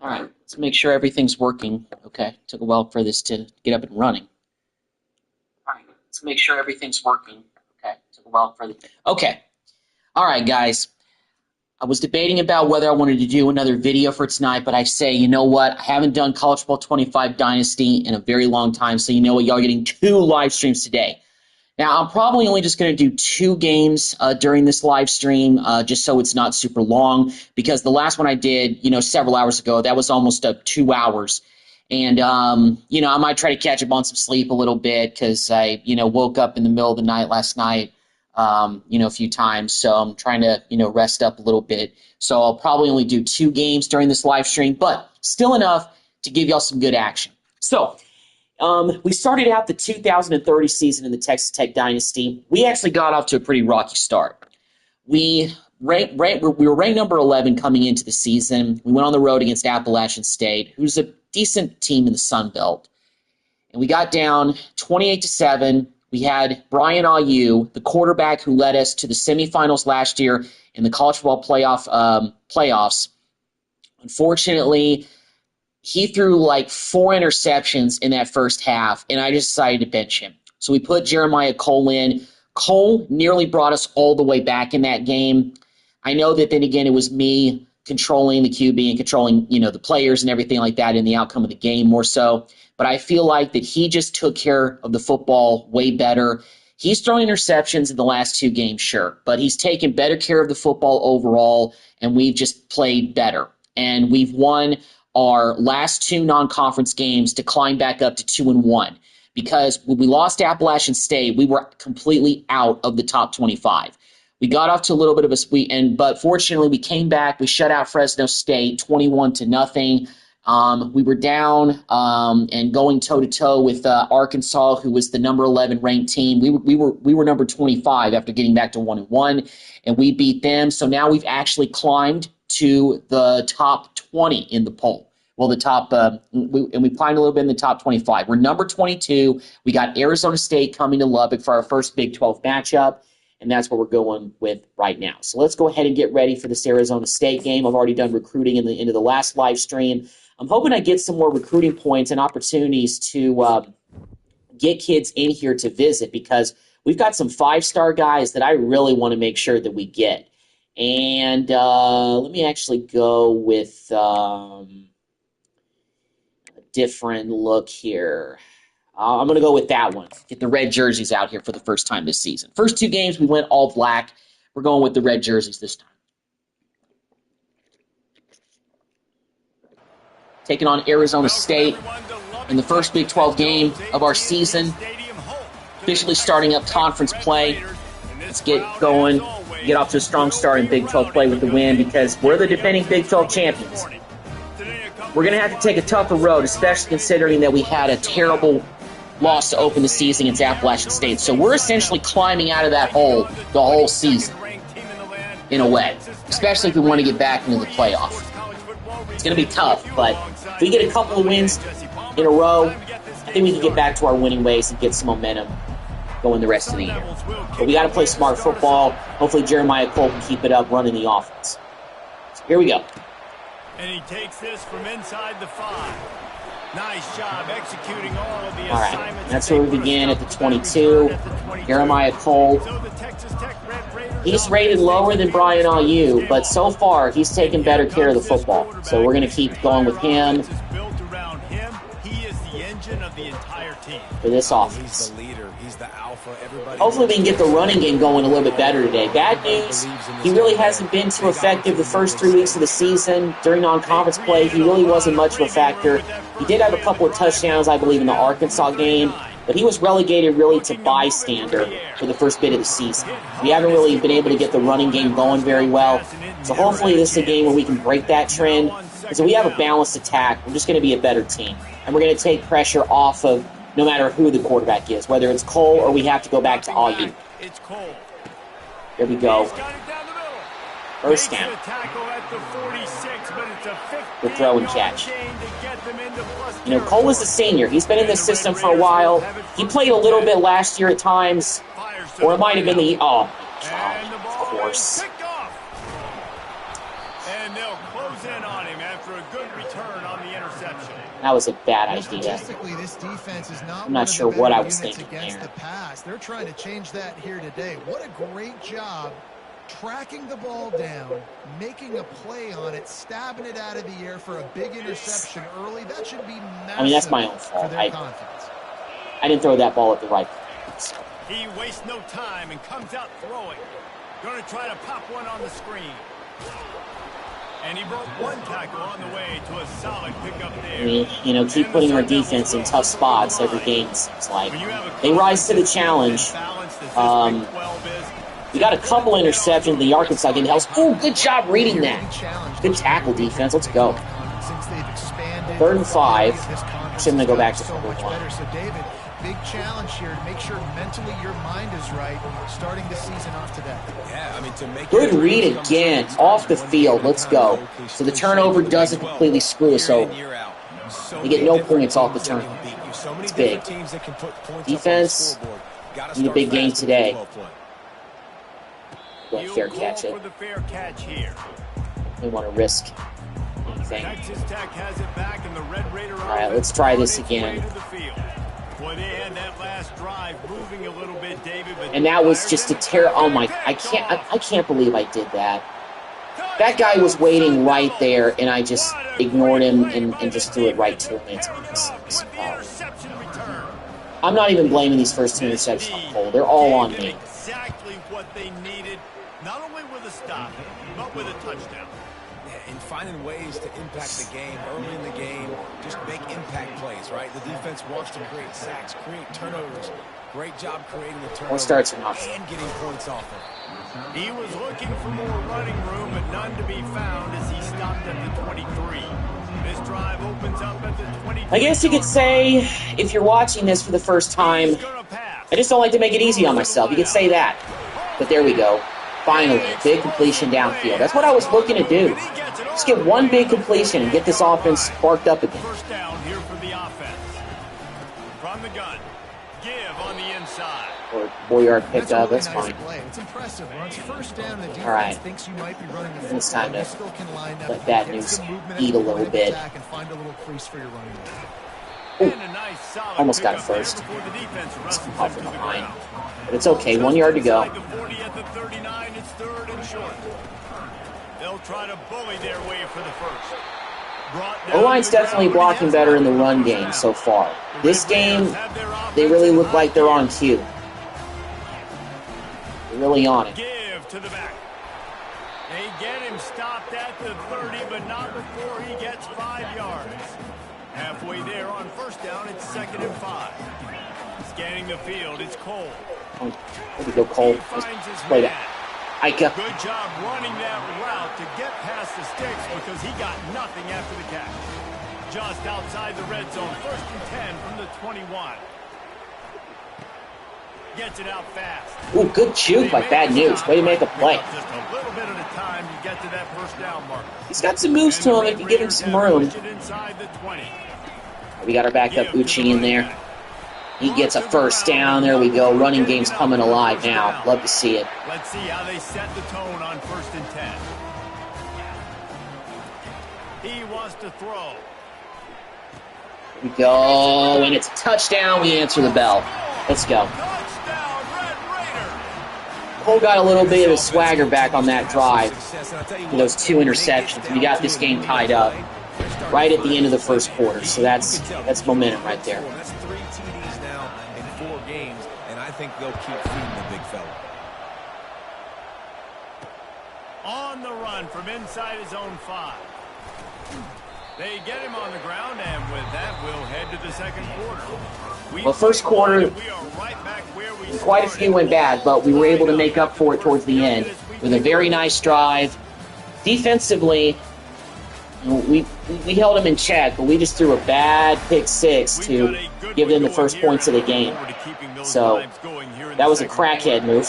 All right, let's make sure everything's working. Okay, took a while for this to get up and running. All right, let's make sure everything's working. Okay, took a while for the. Okay, all right, guys. I was debating about whether I wanted to do another video for tonight, but I say, you know what? I haven't done College Football 25 Dynasty in a very long time, so you know what? Y'all are getting 2 live streams today. Now, I'm probably only just going to do 2 games during this live stream, just so it's not super long, because the last one I did, several hours ago, that was almost 2 hours. And, I might try to catch up on some sleep a little bit because I, woke up in the middle of the night last night, a few times. So I'm trying to, rest up a little bit. So I'll probably only do 2 games during this live stream, but still enough to give y'all some good action. So we started out the 2030 season in the Texas Tech Dynasty. We actually got off to a pretty rocky start. We were ranked number 11 coming into the season. We went on the road against Appalachian State, who's a decent team in the Sun Belt. And we got down 28-7. We had Brian Ayu, the quarterback who led us to the semifinals last year in the college football playoffs. Unfortunately, he threw like 4 interceptions in that first half, and I just decided to bench him. So we put Jeremiah Cole in. Cole nearly brought us all the way back in that game. I know that then again it was me controlling the QB and controlling, the players and everything like that in the outcome of the game more so. But I feel like that he just took care of the football way better. He's thrown interceptions in the last 2 games, sure, but he's taken better care of the football overall, and we've just played better. And we've won our last 2 non-conference games to climb back up to 2-1. Because when we lost to Appalachian State, we were completely out of the top 25. We got off to a little bit of a but fortunately we came back. We shut out Fresno State 21-0. We were down and going toe-to-toe with Arkansas, who was the number 11 ranked team. We were number 25 after getting back to 1-1, and we beat them. So now we've actually climbed to the top 20 in the poll. Well, we climbed a little bit in the top 25. We're number 22. We got Arizona State coming to Lubbock for our first Big 12 matchup, and that's what we're going with right now. So let's go ahead and get ready for this Arizona State game. I've already done recruiting into the last live stream. I'm hoping I get some more recruiting points and opportunities to get kids in here to visit, because we've got some 5-star guys that I really want to make sure that we get. And let me actually go with a different look here. I'm going to go with that one. Get the red jerseys out here for the first time this season. First 2 games, we went all black. We're going with the red jerseys this time. Taking on Arizona State in the first Big 12 game of our season. Officially starting up conference play. Let's get going. Get off to a strong start in Big 12 play with the win, because we're the defending Big 12 champions. We're going to have to take a tougher road, especially considering that we had a terrible loss to open the season against Appalachian State. So we're essentially climbing out of that hole the whole season, in a way, especially if we want to get back into the playoff. It's going to be tough, but if we get a couple of wins in a row, I think we can get back to our winning ways and get some momentum going the rest of the year. But we got to play smart football. Hopefully Jeremiah Cole can keep it up running the offense. So here we go. And he takes this from inside the 5. Nice job executing all of the all right, assignments. that's where we begin at the 22. Jeremiah Cole. He's rated lower than Brian Ayu, but so far he's taken better care of the football. So we're going to keep going with him for this offense. Hopefully we can get the running game going a little bit better today. Bad news, he really hasn't been too effective the first 3 weeks of the season. During non-conference play, he really wasn't much of a factor. He did have a couple of touchdowns, I believe, in the Arkansas game, but he was relegated really to bystander for the first bit of the season. We haven't really been able to get the running game going very well. So hopefully this is a game where we can break that trend. Because if we have a balanced attack, we're just going to be a better team. And we're going to take pressure off of no matter who the quarterback is, whether it's Cole or we have to go back to Ayu. There we go. First down. The throw and catch. Cole is a senior. He's been in this system for a while. He played a little bit last year at times, or it might have been the... Oh, God, of course. And they'll close in on him after a good return. That was a bad idea. Statistically, this defense is not I'm not sure what I was thinking against there. the pass. They're trying to change that here today. What a great job tracking the ball down, making a play on it, stabbing it out of the air for a big interception early. That should be massive. I mean, that's my own fault. For their confidence. I didn't throw that ball at the right place. He wastes no time and comes out throwing. Going to try to pop one on the screen. And he broke one tackle on the way to a solid pickup there. I mean, you know, keep putting our defense in tough spots every game, it seems like. They rise to the challenge. We got a couple interceptions in the Arkansas game. Oh, good job reading that. Good tackle defense. Let's go. 3rd and 5. Shouldn't I go back to 4-1? So, David, big challenge here to make sure mentally your mind is right starting the season off today. Yeah, I mean, to make good read again. Off the field. Let's go. So the turnover doesn't completely screw us over. We get no points off the turnover. It's big. Defense, need a big game today. Go fair catch it. We want to risk anything. Alright, let's try this again. And that was just a oh my, I can't believe I did that. That guy was waiting right there and I just ignored him and just threw it right to him. I'm not even blaming these first 2 interceptions on Cole. They're all on me. Exactly what they needed, not only with a stop, but with a touchdown. And finding ways to impact the game early in the game, just make impact plays, right? The defense wants to create sacks, create turnovers. Great job creating the turnovers starts are not and getting points off them. He was looking for more running room, but none to be found as he stopped at the 23. This drive opens up at the 22. I guess you could say, if you're watching this for the first time, I just don't like to make it easy on myself. You could say that. But there we go. Finally, big completion downfield. That's what I was looking to do. Just get one big completion and get this offense sparked up again. First down here for the offense. From the gun. Give on the inside. Or 4-yard pickup, that's fine. It's impressive. Once first down, the defense Alright. thinks you might be running the It's time to still can line up, let Bad News eat a little bit. And find a little crease for your running back. Ooh, almost got it first. Just off from behind. But it's okay, 1 yard to go. They'll try to bully their way for the first. O-line's definitely blocking better in the run game so far. This game, they really look like they're on cue. They're really on it. Give to the back. They get him stopped at the 30, but not before he gets 5 yards. Halfway there on first down, it's 2nd and 5. Scanning the field, it's Cole. Oh, there we go, Cole. Let's play that. Ika. Good job running that route to get past the sticks because he got nothing after the catch. Just outside the red zone, 1st and 10 from the 21. Gets it out fast. Ooh, good juke by Bad News. Way to make a play. Just a little bit at a time to get to that first down mark. He's got some moves to him if you give him some room. Inside the 20. We got our backup Uchi in there. He gets a first down. There we go. Running game's coming alive now. Love to see it. Let's see how they set the tone on 1st and 10. He wants to throw. Here we go. And it's a touchdown. We answer the bell. Let's go. Cole got a little bit of his swagger back on that drive for those 2 interceptions. We got this game tied up right at the end of the first quarter. So that's momentum right there. That's 3 TDs now in 4 games, and I think they'll keep feeding the big fella. On the run from inside his own 5. They get him on the ground, and with that, we'll head to the 2nd quarter. Well, first quarter, quite a few went bad, but we were able to make up for it towards the end with a very nice drive. Defensively, we held them in check, but we just threw a bad pick 6 to give them the first points of the game. So that was a crackhead move.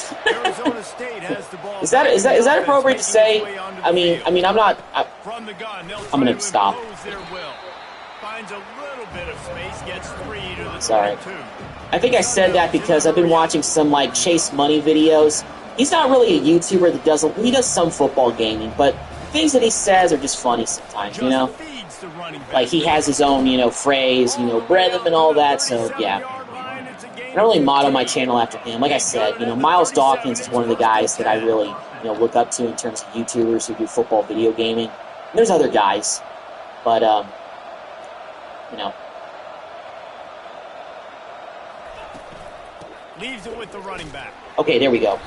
Is that appropriate to say? I mean, I'm not. I'm gonna stop. Sorry. I think I said that because I've been watching some like Chase Money videos. He's not really a YouTuber that he does some football gaming, but things that he says are just funny sometimes, you know? leads the running back. Like, he has his own, phrase, brethren and all that, so, yeah. I don't really model my channel after him. Like I said, Miles Dawkins is one of the guys that I really, look up to in terms of YouTubers who do football video gaming. And there's other guys, but, Leaves it with the running back. Okay, there we go.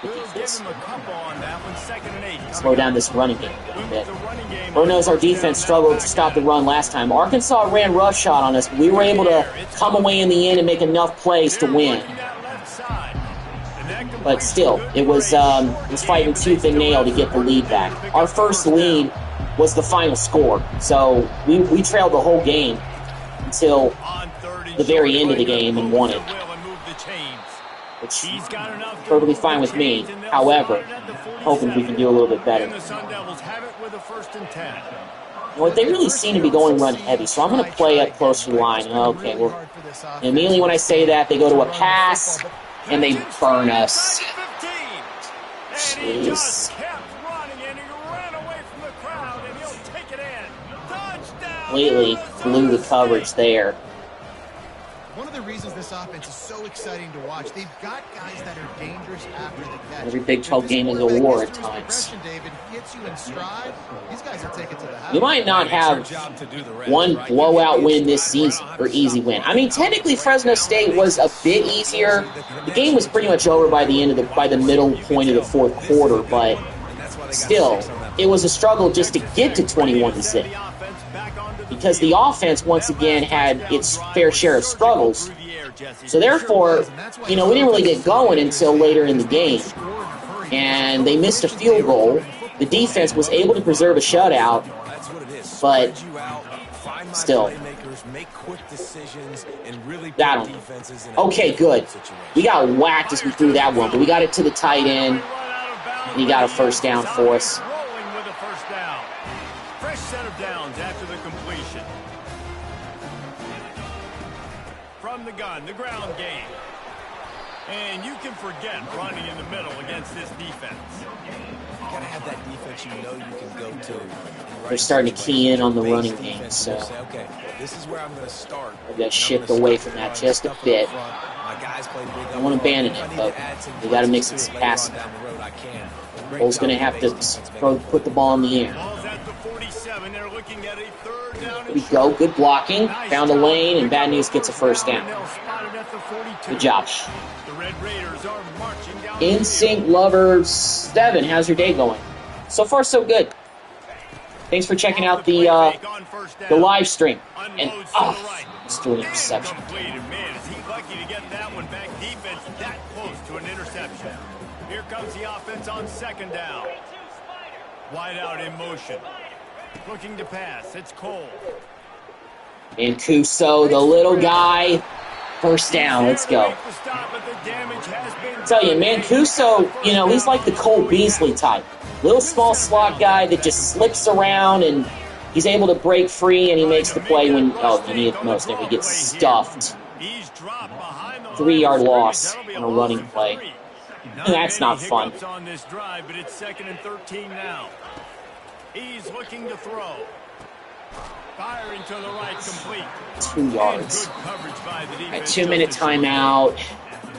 We'll give him a couple on that one, 2nd and 8. Slow down this running game a little bit. Lord knows our defense struggled to stop the run last time. Arkansas ran roughshod on us, but we were able to come away in the end and make enough plays to win. But still, it was fighting tooth and nail to get the lead back. Our first lead was the final score, so we trailed the whole game until the very end of the game and won it, which is perfectly fine with me. However, hoping we can do a little bit better. What they really seem to be going run heavy, so I'm going to play up close to the line. Okay, well, immediately when I say that, they go to a pass, and they burn us. Jeez. Completely blew the coverage there. One of the reasons this offense is so exciting to watch, they've got guys that are dangerous after the catch. Every Big 12 game is a war at times. David hits you in stride. These guys will take it to the house. You might not have one blowout win this season, or easy win. I mean, technically Fresno State was a bit easier. The game was pretty much over by the middle point of the fourth quarter, but still, it was a struggle just to get to 21-0. Because the offense, once again, had its fair share of struggles. So therefore, we didn't really get going until later in the game. And they missed a field goal. The defense was able to preserve a shutout, but still. Okay, good. We got whacked as we threw that one, but we got it to the tight end, and he got a first down for us. Fresh set of downs after the completion. From the gun, the ground game. And you can forget running in the middle against this defense. You gotta have that defense you can go to. They're starting to key in on the running game, so okay, this is where I'm gonna start. I've got to shift away from that just a bit. I don't want to abandon it, but we got to mix it some passing. Bull's going to have to put the ball in the air. There we go. Good blocking. Found a lane, and Bad News gets a first down. Good job. InSync Lovers 7. How's your day going? So far, so good. Thanks for checking out the live stream. And let's do an interception. Here comes the offense on 2nd down. Wide out in motion. Looking to pass. It's Cole. Mancuso, the little guy. First down. Let's go. I tell you, Mancuso, he's like the Cole Beasley type. Little small slot guy that just slips around and he's able to break free and he makes the play when you need it the most. And he gets stuffed. 3-yard loss on a running play. That's not fun. On this drive, but it's 2nd and 13 now. He's looking to throw. Firing to the right, complete. 2 yards. A 2-minute timeout.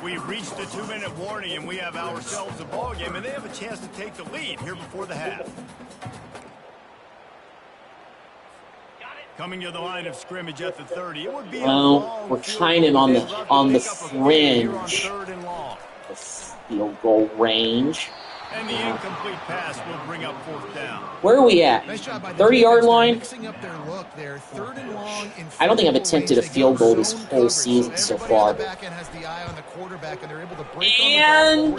We've reached the 2-minute warning, and we have ourselves a ball game, and they have a chance to take the lead here before the half. Coming to the line of scrimmage at the 30. It would be we're kind of on the fringe of field goal range. And the incomplete pass will bring up 4th down. Where are we at? 30-yard line? I don't think I've attempted a field goal this whole season so far. And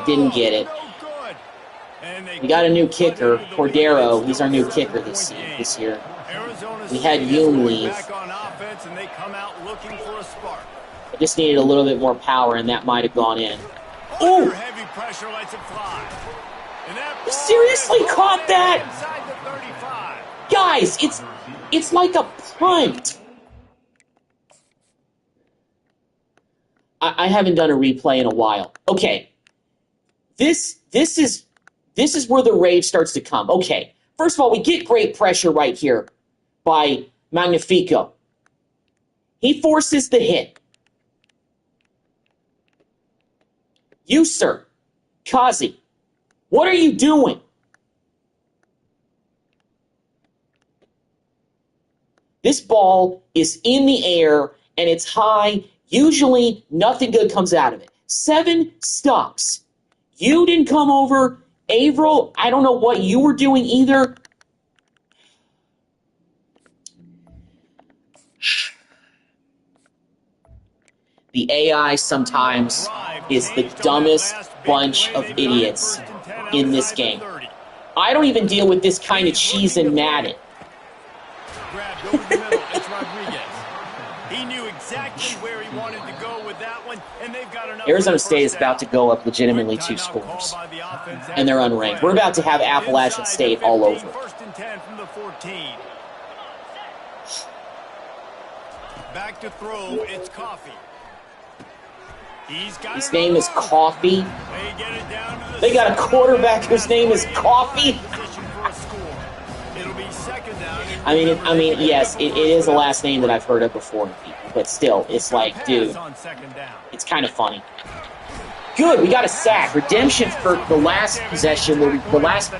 didn't get it. We got a new kicker, Cordero. He's our new kicker this year. We had Yoon leave. I just needed a little bit more power, and that might have gone in. Oh! Seriously caught that? Guys, it's like a punt. I haven't done a replay in a while. Okay. This is where the rage starts to come. Okay. First of all, we get great pressure right here by Magnifico. He forces the hit. You, sir, Kazi, what are you doing? This ball is in the air, and it's high. Usually, nothing good comes out of it. 7 stops. You didn't come over. Averill, I don't know what you were doing either. The AI sometimes is the dumbest bunch of idiots in this game. I don't even deal with this kind of cheese in Madden. Grabbed over the middle. It's Rodriguez. He knew exactly where he wanted to go with that one, and they've got enough. Arizona State is about to go up legitimately 2 scores, and they're unranked. We're about to have Appalachian State all over. First and 10 from the 14. Back to throw. It's Coffee. His name is Coffee. They got a quarterback whose name is Coffee. I mean, yes, it is a last name that I've heard of before in people, but still, it's like, dude, it's kind of funny. Good, we got a sack. Redemption for the last possession, the last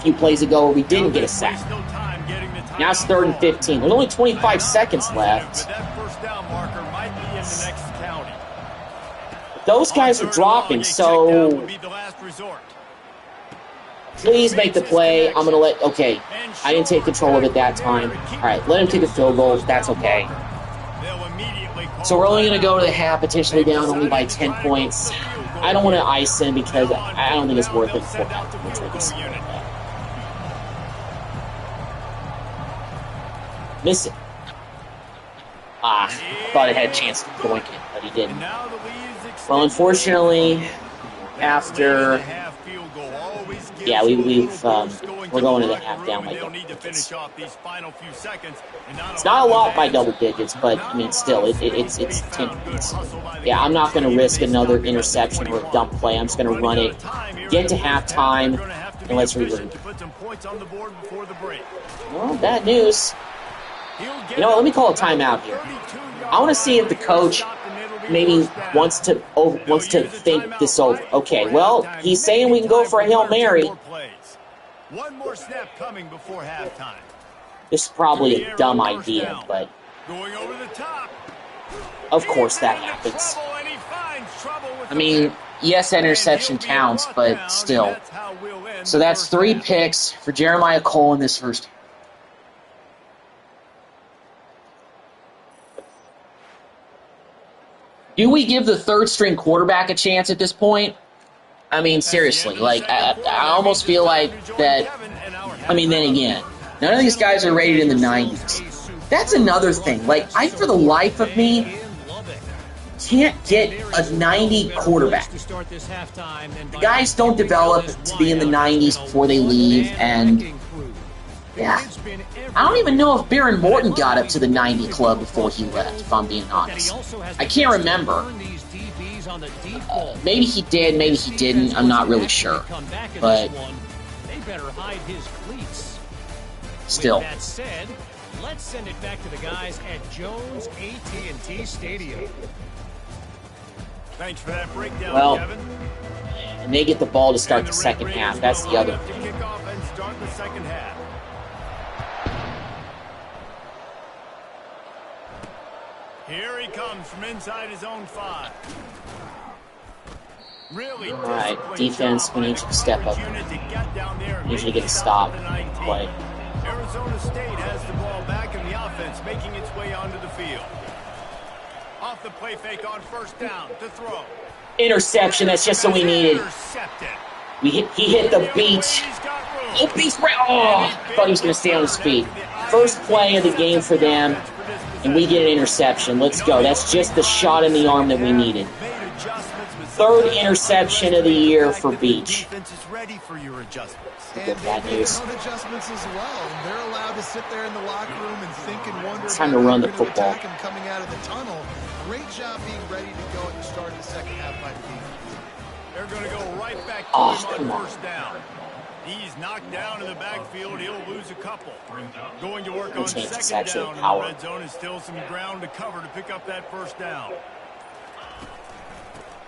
few plays ago where we didn't get a sack. Now it's 3rd and 15. There's only 25 seconds left. Those guys are dropping, so please make the play. I'm going to let... Okay, I didn't take control of it that time. All right, let him take a field goal. That's okay. So we're only going to go to the half, potentially down only by 10 points. I don't want to ice him because I don't think it's worth it for half. Miss it. I thought it had a chance to doink it, but he didn't. Well, unfortunately, after... Yeah, we're going to the half down by double digits. It's not a lot by double digits, but, I mean, still, it's 10 points. Yeah, I'm not going to risk another interception or a dump play. I'm just going to run it, get to halftime, and let's regroup. Well, bad news. You know what, let me call a timeout here. I want to see if the coach maybe wants to think this over. Okay, well, he's saying we can go for a Hail Mary. One more snap coming before halftime. This is probably a dumb idea, but of course that happens. I mean, yes, that interception counts, but still. So that's 3 picks for Jeremiah Cole in this first. Do we give the 3rd-string quarterback a chance at this point? I mean, seriously, like, I almost feel like that, I mean, then again, none of these guys are rated in the 90s. That's another thing. Like, I, for the life of me, can't get a 90 quarterback. The guys don't develop to be in the 90s before they leave, and, yeah. I don't even know if Baron Morton got up to the 90 club before he left, if I'm being honest. I can't remember. Maybe he did, maybe he didn't. I'm not really sure. But still. That said, let's send it back to the guys at Jones AT&T Stadium. Thanks for that breakdown, well, Kevin. And they get the ball to start the second half. That's the other thing. Here he comes from inside his own 5. Really all right, defense, we need you to step up. We need you to get a stop. Play. Arizona State has the ball back in the offense, making its way onto the field. Off the play fake on 1st down to throw. Interception, that's just what we needed. He hit the beach. Oh, beach right. Oh, thought he was going to stay on his feet. First play of the game for them. And we get an interception. Let's go. That's just the shot in the arm that we needed. 3rd interception of the year for Beach. Bad news. Adjustments as well. And they're allowed to sit there in the locker room and think and wonder. It's time to run the football. Coming out of the tunnel. Great job being ready to go at the start of the second half by the defense. They're going to go right back to come on. 1st down. He's knocked down in the backfield. He'll lose a couple. Going to work on It's second actually down in the power. red zone, and still some ground to cover to pick up that first down.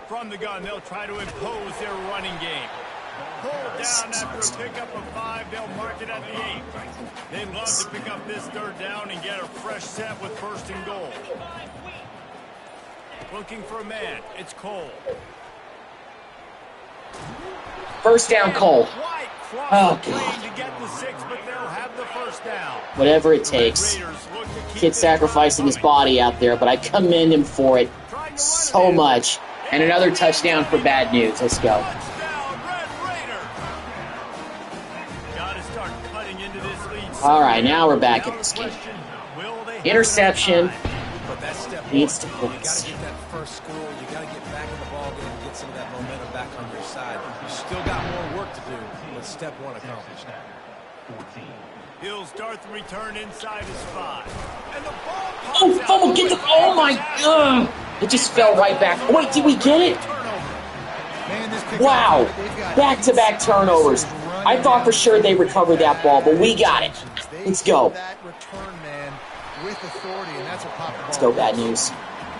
From the gun, they'll try to impose their running game. Pulled down after a pickup of 5. They'll mark it at the 8. They'd love to pick up this third down and get a fresh set with first and goal. Looking for a man. It's Cole. First down, Cole. Oh, God. To get the 6, but they'll have the first down. Whatever it takes. Kid sacrificing his body out there, but I commend him for it so much. And another touchdown for bad news. Let's go. All right, now we're back in this game. Interception leads to points. You got to get that first score. You got to get back in the ball game and get some of that momentum back on your side. You still got more work to do, but step one accomplished. He'll start the return inside his 5. And the ball Oh, fumble, get the, oh my God. It just fell right back. Oh, wait, did we get it? Wow. Back-to-back turnovers. I thought for sure they recovered that ball, but we got it. Let's go. Let's go, bad news.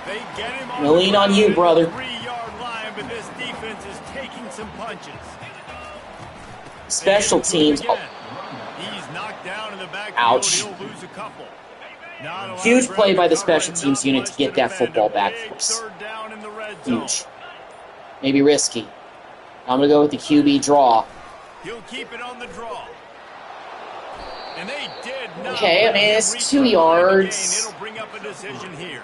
I'm gonna lean on you, brother. 3-yard line, but this defense is taking some punches. Special teams. Oh. He's knocked down in the backfield. Ouch. He'll lose a couple. Huge play by the special teams unit to get that football back for us. Huge. Maybe risky. I'm going to go with the QB draw. He'll keep it on the draw. And they did not. Okay, I mean, it's 2 yards. It'll bring up a decision here.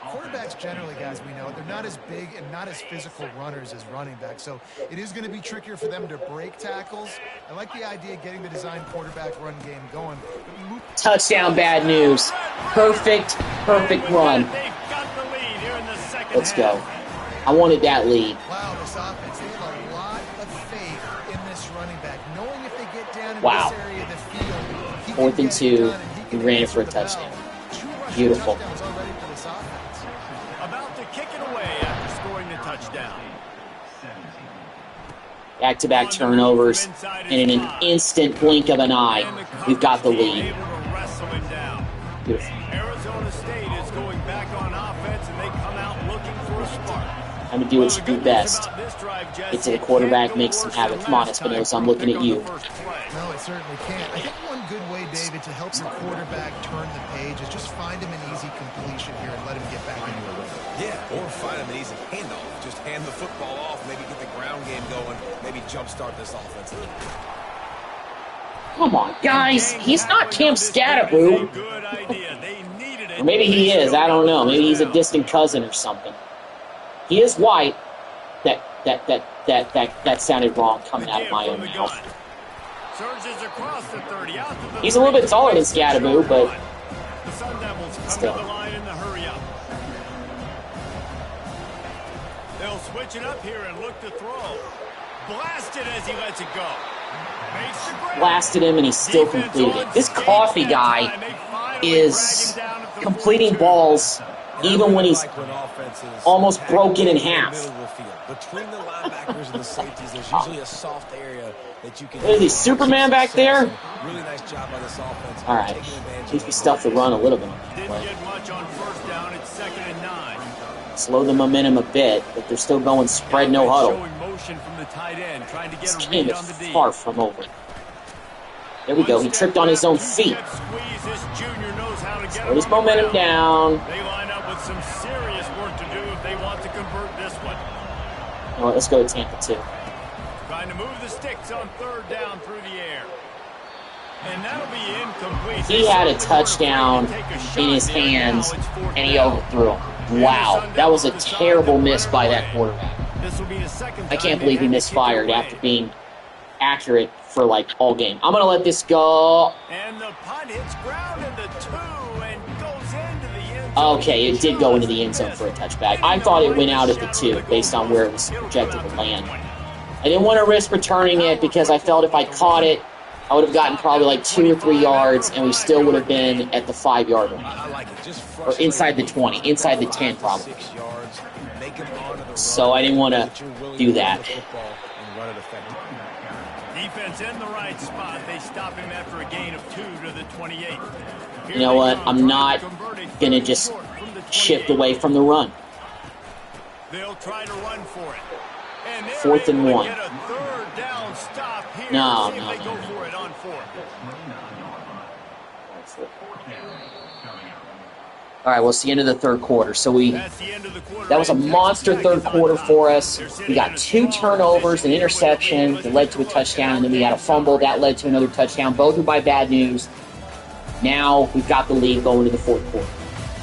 Quarterbacks generally, guys, we know, they're not as big and not as physical runners as running backs, so it is going to be trickier for them to break tackles. I like the idea of getting the design quarterback run game going. Touchdown, bad news. Perfect run. Let's go. I wanted that lead. Wow, this offense, they have a lot of faith in this running back, knowing if they get down in Wow. this area of the field, he 4th can and get 2. it done, and he We can ran it answer for a the bell. touchdown. 2 rushing Beautiful. touchdowns already for this offense. About to kick it away after scoring the touchdown. Back-to-back turnovers. And in an instant blink of an eye, we've got the lead. Beautiful. Arizona State is going back on offense, and they come out looking for a spark. I'm going to do what you do best. Get to the quarterback, make some havoc. Come on, Espinosa, I'm looking at you. No, it certainly can't. I think one good way, David, to help your quarterback turn the page is just find him an easy completion here and let him get back into a rhythm. Yeah, or find him an easy handoff. Just hand the football off, maybe get the ground game going, maybe jumpstart this offense. Come on, guys. He's not Cam Scatterboo. Or maybe he is. I don't know. Maybe he's a distant cousin or something. He is white. That sounded wrong coming out of my own mouth. He's a little bit taller than Scatterboo, but still. They'll switch it up here and look to throw. Blasted as he lets it go. Blasted him and he still completed it. This coffee guy is completing balls even when he's almost broken in half. Between the linebackers and the safeties, there's usually a soft area that you can. Is he Superman back there? Really nice job by this offense. All right. At least we stuffed the run a little bit. Didn't get much on first down. It's 2nd and 9. Slow the momentum a bit, but they're still going spread, no huddle. Motion from the tight end, trying to get This a game read is on the D. far from over. There we go. He tripped on his own feet. Slow his momentum down. They line up with some serious work to do if they want to convert this one. All right, let's go to Tampa 2. Trying to move the sticks on 3rd down through the air. And that'll be incomplete. He had a touchdown in his hands, and he overthrew him. Wow, that was a terrible miss by that quarterback. I can't believe he misfired after being accurate for, like, all game. I'm going to let this go. And the punt hits ground in the 2 and goes into the end zone. Okay, it did go into the end zone for a touchback. I thought it went out at the 2 based on where it was projected to land. I didn't want to risk returning it because I felt if I caught it, I would have gotten probably like 2 or 3 yards, and we still would have been at the 5-yard line. Or inside the 20, inside the 10 probably. So I didn't want to do that. Defense in the right spot. They stop him after a gain of 2 to the 28. You know what? I'm not going to just shift away from the run. They'll try to run for it. And 4th and 1. Get a third down stop here. No. They go for it on 4th. All right, well, it's the end of the third quarter. So that was a monster third quarter for us. We got 2 turnovers, an interception that led to a touchdown, and then we had a fumble that led to another touchdown. Both were by bad news. Now we've got the lead going to the fourth quarter.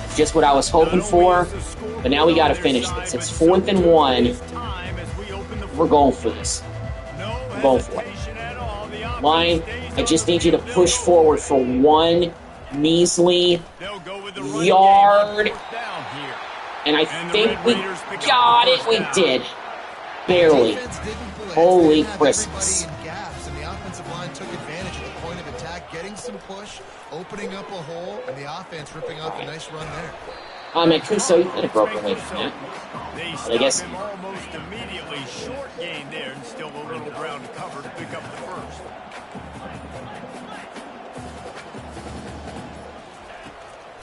It's just what I was hoping for, but now we got to finish this. It's 4th and 1. We're going for this. We're going for it. Line, I just need you to push forward for 1 measly yard. And I think we got it. We did. Barely. Holy Christmas. And the offensive line took advantage of the point of attack, getting some push, opening up a hole, and the offense ripping off a nice run there. Oh, man, Kuso, you could have broken away from that. But I guess almost immediately. Short gain there, and still a little ground to cover to pick up the first.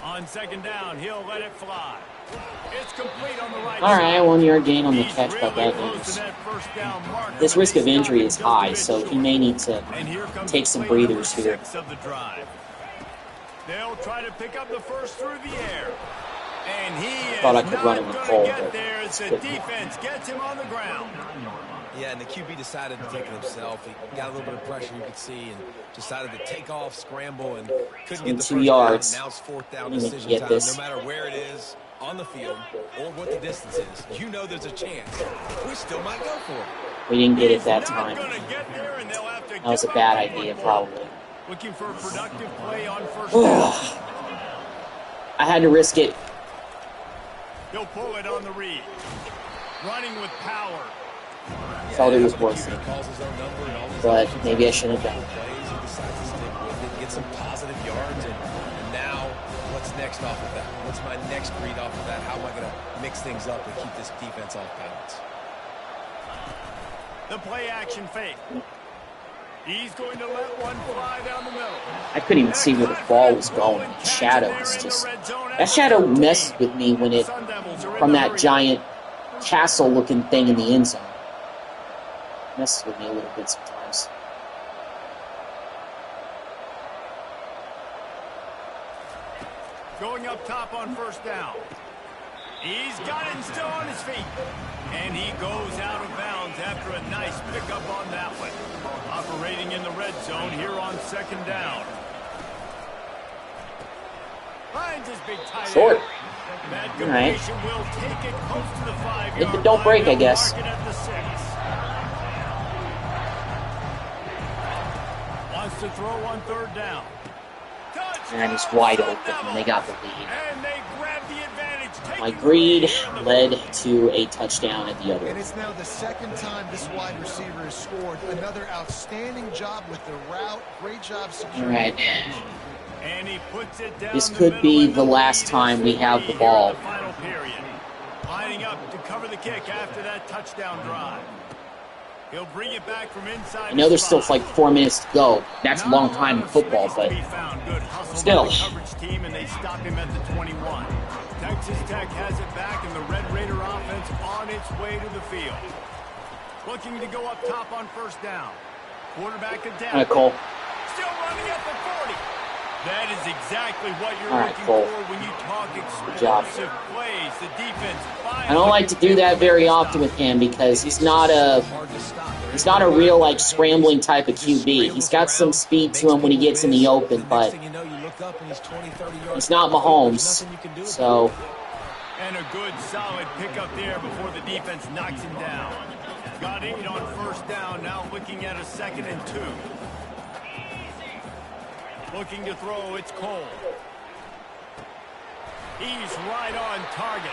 On 2nd down, he'll let it fly. It's complete on the right. All right, 1-yard gain on the catch by bad news. This risk of injury is high, so he may need to take some breathers here. They'll try to pick up the first through the air. And he thought I could run him in cold, but there as the defense gets him on the ground. Yeah, and the QB decided to take it himself. He got a little bit of pressure, you could see, and decided to take off, scramble, and couldn't get the 2 yards. Down. Now it's 4th down We need to decision get time. this. No matter where it is on the field or what the distance is, you know there's a chance. We still might go for it. We didn't get it that time. That was a bad idea, probably. Looking for a productive play on 1st down. I had to risk it. He'll pull it on the read. Running with power. Felt it was worth it. But maybe I shouldn't have done it. He decides to stick with it, get some positive yards, and now what's next off of that? What's my next read off of that? How am I going to mix things up and keep this defense off balance? The play action fake. He's going to let one fly down the middle. I couldn't even see where the ball was going. The shadow was just... That shadow messed with me when it... From that giant castle-looking thing in the end zone. Messes with me a little bit sometimes. Going up top on 1st down. He's got it still on his feet. And he goes out of bounds after a nice pickup on that one. Operating in the red zone here on 2nd down. Finds his big tight end. Short. That all right. will take it close to the 5-yard If it don't break, I guess. line. At the 6. Wants to throw on 3rd down. And he's wide open, and they got the lead. And they grab the advantage. My greed led to a touchdown at the other. And it's now the 2nd time this wide receiver has scored. Another outstanding job with the route. Great job securing. All right. And he puts it down. This could be the last time we have the ball. Final period. Lining up to cover the kick after that touchdown drive. He'll bring it back from inside. I know there's still like 4 minutes to go. That's a long time in football, but still. Team and they stop him at the 21. Texas Tech has it back, and the Red Raider offense on its way to the field. Looking to go up top on 1st down. Quarterback at down. All right, Cole. Still running at the 40. That is exactly what you're All right, looking Cole. for when you talk job. explosive plays. The defense. I don't like to do that very often with him because he's not a real like scrambling type of QB. He's got some speed to him when he gets in the open, but he's not Mahomes. So And a good solid pickup there before the defense knocks him down. Got 8 on 1st down, now looking at a 2nd and 2. Looking to throw, it's Cole. He's right on target.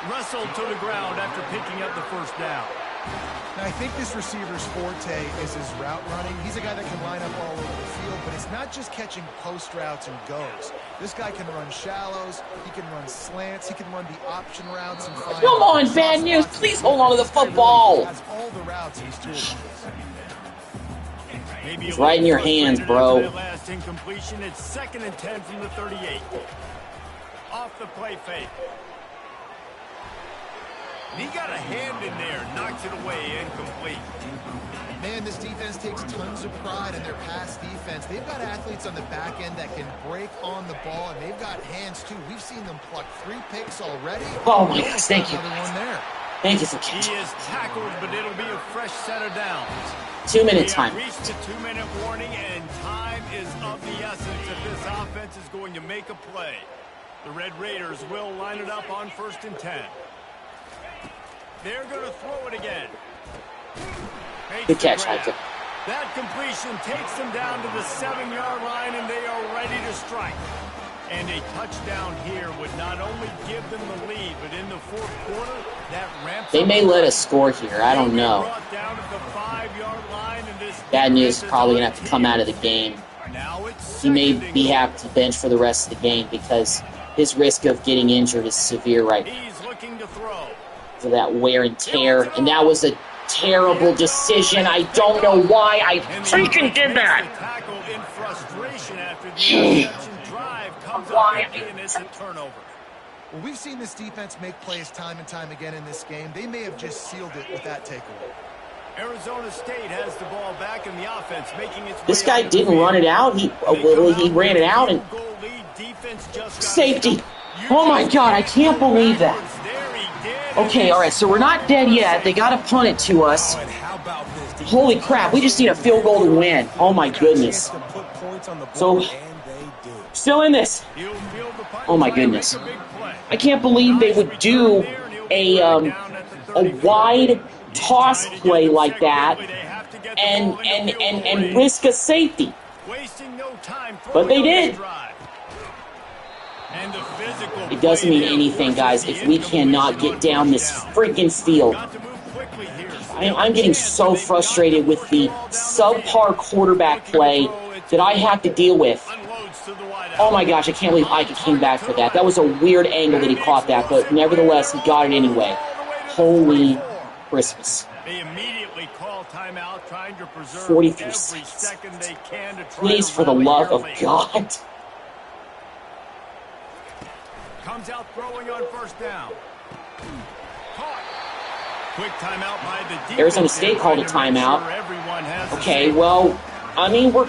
Wrestled to the ground after picking up the 1st down. Now, I think this receiver's forte is his route running. He's a guy that can line up all over the field, but it's not just catching post routes and goes. This guy can run shallows, he can run slants, he can run the option routes and find... come on, bad news. Please hold on to the football. He has all the routes in his tools. Maybe It's right in your hands, bro. That last incompletion. It's 2nd and 10 from the 38. Off the play fake. He got a hand in there, knocks it away, incomplete. Man, this defense takes tons of pride in their pass defense. They've got athletes on the back end that can break on the ball, and they've got hands, too. We've seen them pluck 3 picks already. Oh, my gosh, thank you. Another one there. Thank you for He catching. is tackled, but it'll be a fresh set of downs. 2-minute time. We have reached the 2-minute warning, and time is of the essence if this offense is going to make a play. The Red Raiders will line it up on 1st and 10. They're going to throw it again. Good catch, Hector. That completion takes them down to the 7-yard line, and they are ready to strike. And a touchdown here would not only give them the lead, but in the 4th quarter, that ramps They may let us score here. I don't know. Bad news is probably going to have to come out of the game. He may have to bench for the rest of the game because his risk of getting injured is severe right now. He's looking to throw. For that wear and tear. And that was a terrible decision. I don't know why I freaking did that. In frustration after the interception drive comes up and it's a turnover. Well, we've seen this defense make plays time and time again in this game. They may have just sealed it with that takeaway. Arizona State has the ball back in the offense, making its This guy didn't run it out. He ran it out and safety. Oh my God, I can't believe that. Okay, all right, so we're not dead yet. They got to punt it to us. Holy crap, we just need a field goal to win. Oh my goodness. So, still in this. Oh my goodness. I can't believe they would do a wide toss play like that and risk a safety. But they did. It doesn't mean anything, guys, if we cannot get down this freaking field. I'm getting so frustrated with the subpar quarterback play that I have to deal with. Oh my gosh, I can't believe Ike came back for that. That was a weird angle that he caught that, but nevertheless, he got it anyway. Holy Christmas. They immediately call timeout, trying to preserve 43 every seconds. second they can to try Please, to for the rally love of early. God. Comes out throwing on 1st down. Caught. Quick timeout by the defense. Arizona State called a timeout. Okay, well, I mean, we're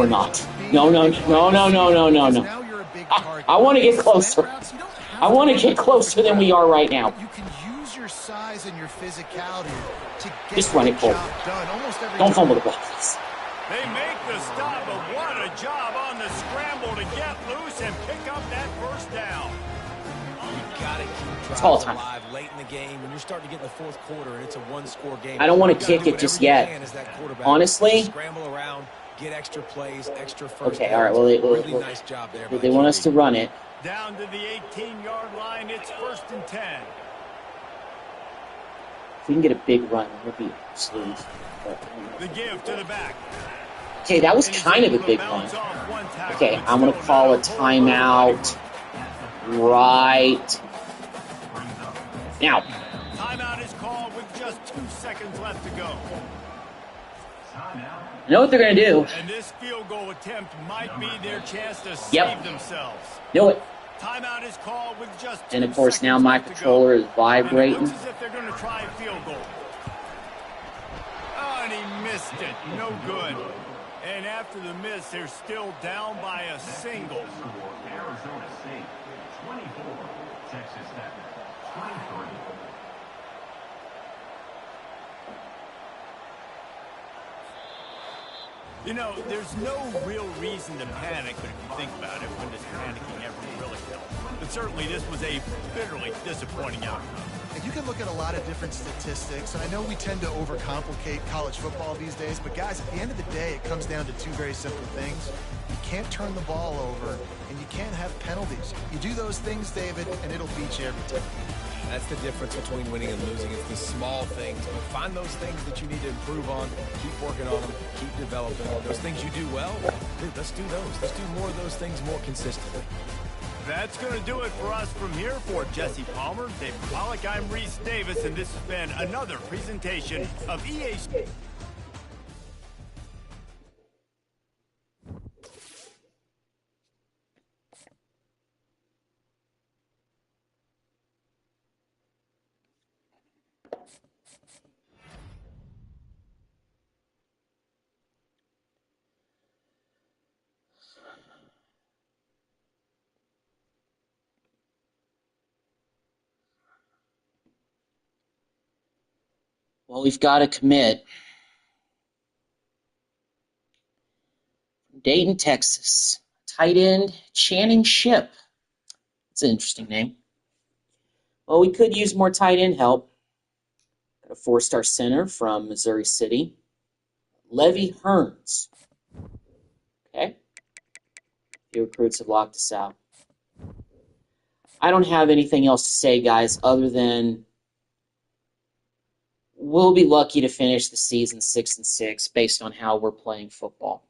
not. No. I want to get closer. I want to get closer than we are right now. You can use your size and your physicality to get Just run it the forward. job done. Almost every Don't time. fumble the ball, please. They make the stop, but what a job on the scramble to get loose and pick up that 1st down. You got to keep It's all drives time. alive late in the game. When you're starting to get in the 4th quarter and it's a 1-score game, I don't want to you gotta kick do it just whatever you yet. can as that quarterback. Honestly. Scramble around, get extra plays, extra first Okay, all right. Well, really nice job there. they want us to run it. Down to the 18-yard line, it's 1st and 10. If we can get a big run, we'll be smooth. The give to the back. Okay, that was kind of a big run. Okay, I'm going to call a timeout right now. Timeout is called with just 2 seconds left to go. You know what they're going to do? And this field goal attempt might be their chance to Yep. save themselves. Do it. Timeout is called with just 2 And of course, now seconds my left to go. controller is And it vibrating. looks as if they're going to try a field goal. Oh, and he missed it. No good. And after the miss, they're still down by a single. Arizona State, 24, Texas Tech, 23. You know, there's no real reason to panic, but if you think about it, when does panicking ever really help? But certainly this was a bitterly disappointing outcome. And you can look at a lot of different statistics, and I know we tend to overcomplicate college football these days, but guys, at the end of the day, it comes down to 2 very simple things. You can't turn the ball over, and you can't have penalties. You do those things, David, and it'll beat you every time. That's the difference between winning and losing. It's the small things. But find those things that you need to improve on. Keep working on them. Keep developing. Those things you do well, dude, let's do those. Let's do more of those things more consistently. That's going to do it for us from here. For Jesse Palmer, Dave Pollock, I'm Reese Davis, and this has been another presentation of EA Sports. Well, we've got to commit. Dayton, Texas. Tight end, Channing Ship. That's an interesting name. Well, we could use more tight end help. Got a 4-star center from Missouri City. Levy Hearns. Okay. A few recruits have locked us out. I don't have anything else to say, guys, other than we'll be lucky to finish the season 6-6 based on how we're playing football.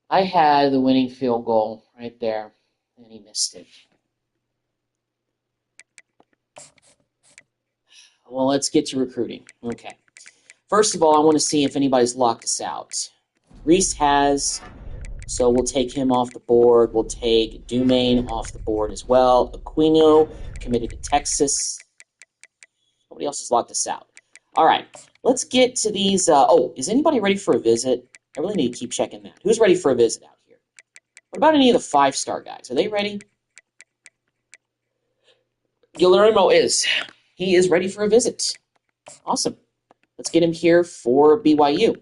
I had the winning field goal right there, and he missed it. Well, let's get to recruiting. Okay. First of all, I want to see if anybody's locked us out. Reese has, so we'll take him off the board. We'll take Dumaine off the board as well. Aquino committed to Texas. Nobody else has locked us out. All right. Let's get to these. Is anybody ready for a visit? I really need to keep checking that. Who's ready for a visit out here? What about any of the 5-star guys? Are they ready? Guillermo is. He is ready for a visit. Awesome. Let's get him here for BYU.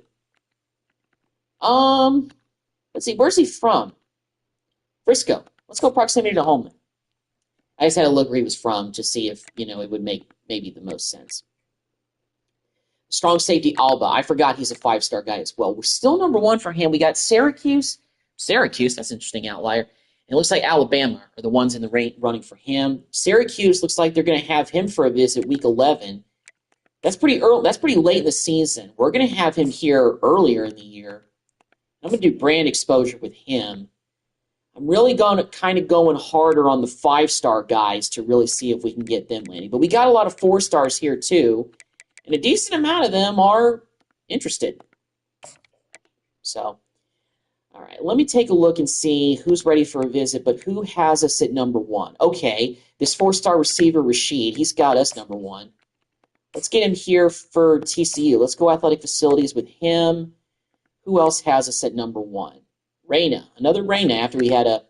Let's see. Where's he from? Frisco. Let's go proximity to home. I just had to look where he was from to see if, it would make maybe the most sense. Strong safety, Alba. I forgot he's a 5-star guy as well. We're still number 1 for him. We got Syracuse. Syracuse, that's an interesting outlier. And it looks like Alabama are the ones in the running for him. Syracuse looks like they're going to have him for a visit week 11. That's pretty early. That's pretty late in the season. We're going to have him here earlier in the year. I'm going to do brand exposure with him. I'm really going harder on the 5-star guys to really see if we can get them landing. But we got a lot of 4-stars here too, and a decent amount of them are interested. So, all right, let me take a look and see who's ready for a visit, but who has us at number 1? Okay, this 4-star receiver, Rashid, he's got us number 1. Let's get him here for TCU. Let's go athletic facilities with him. Who else has us at number 1? Reyna, another Reyna after we had a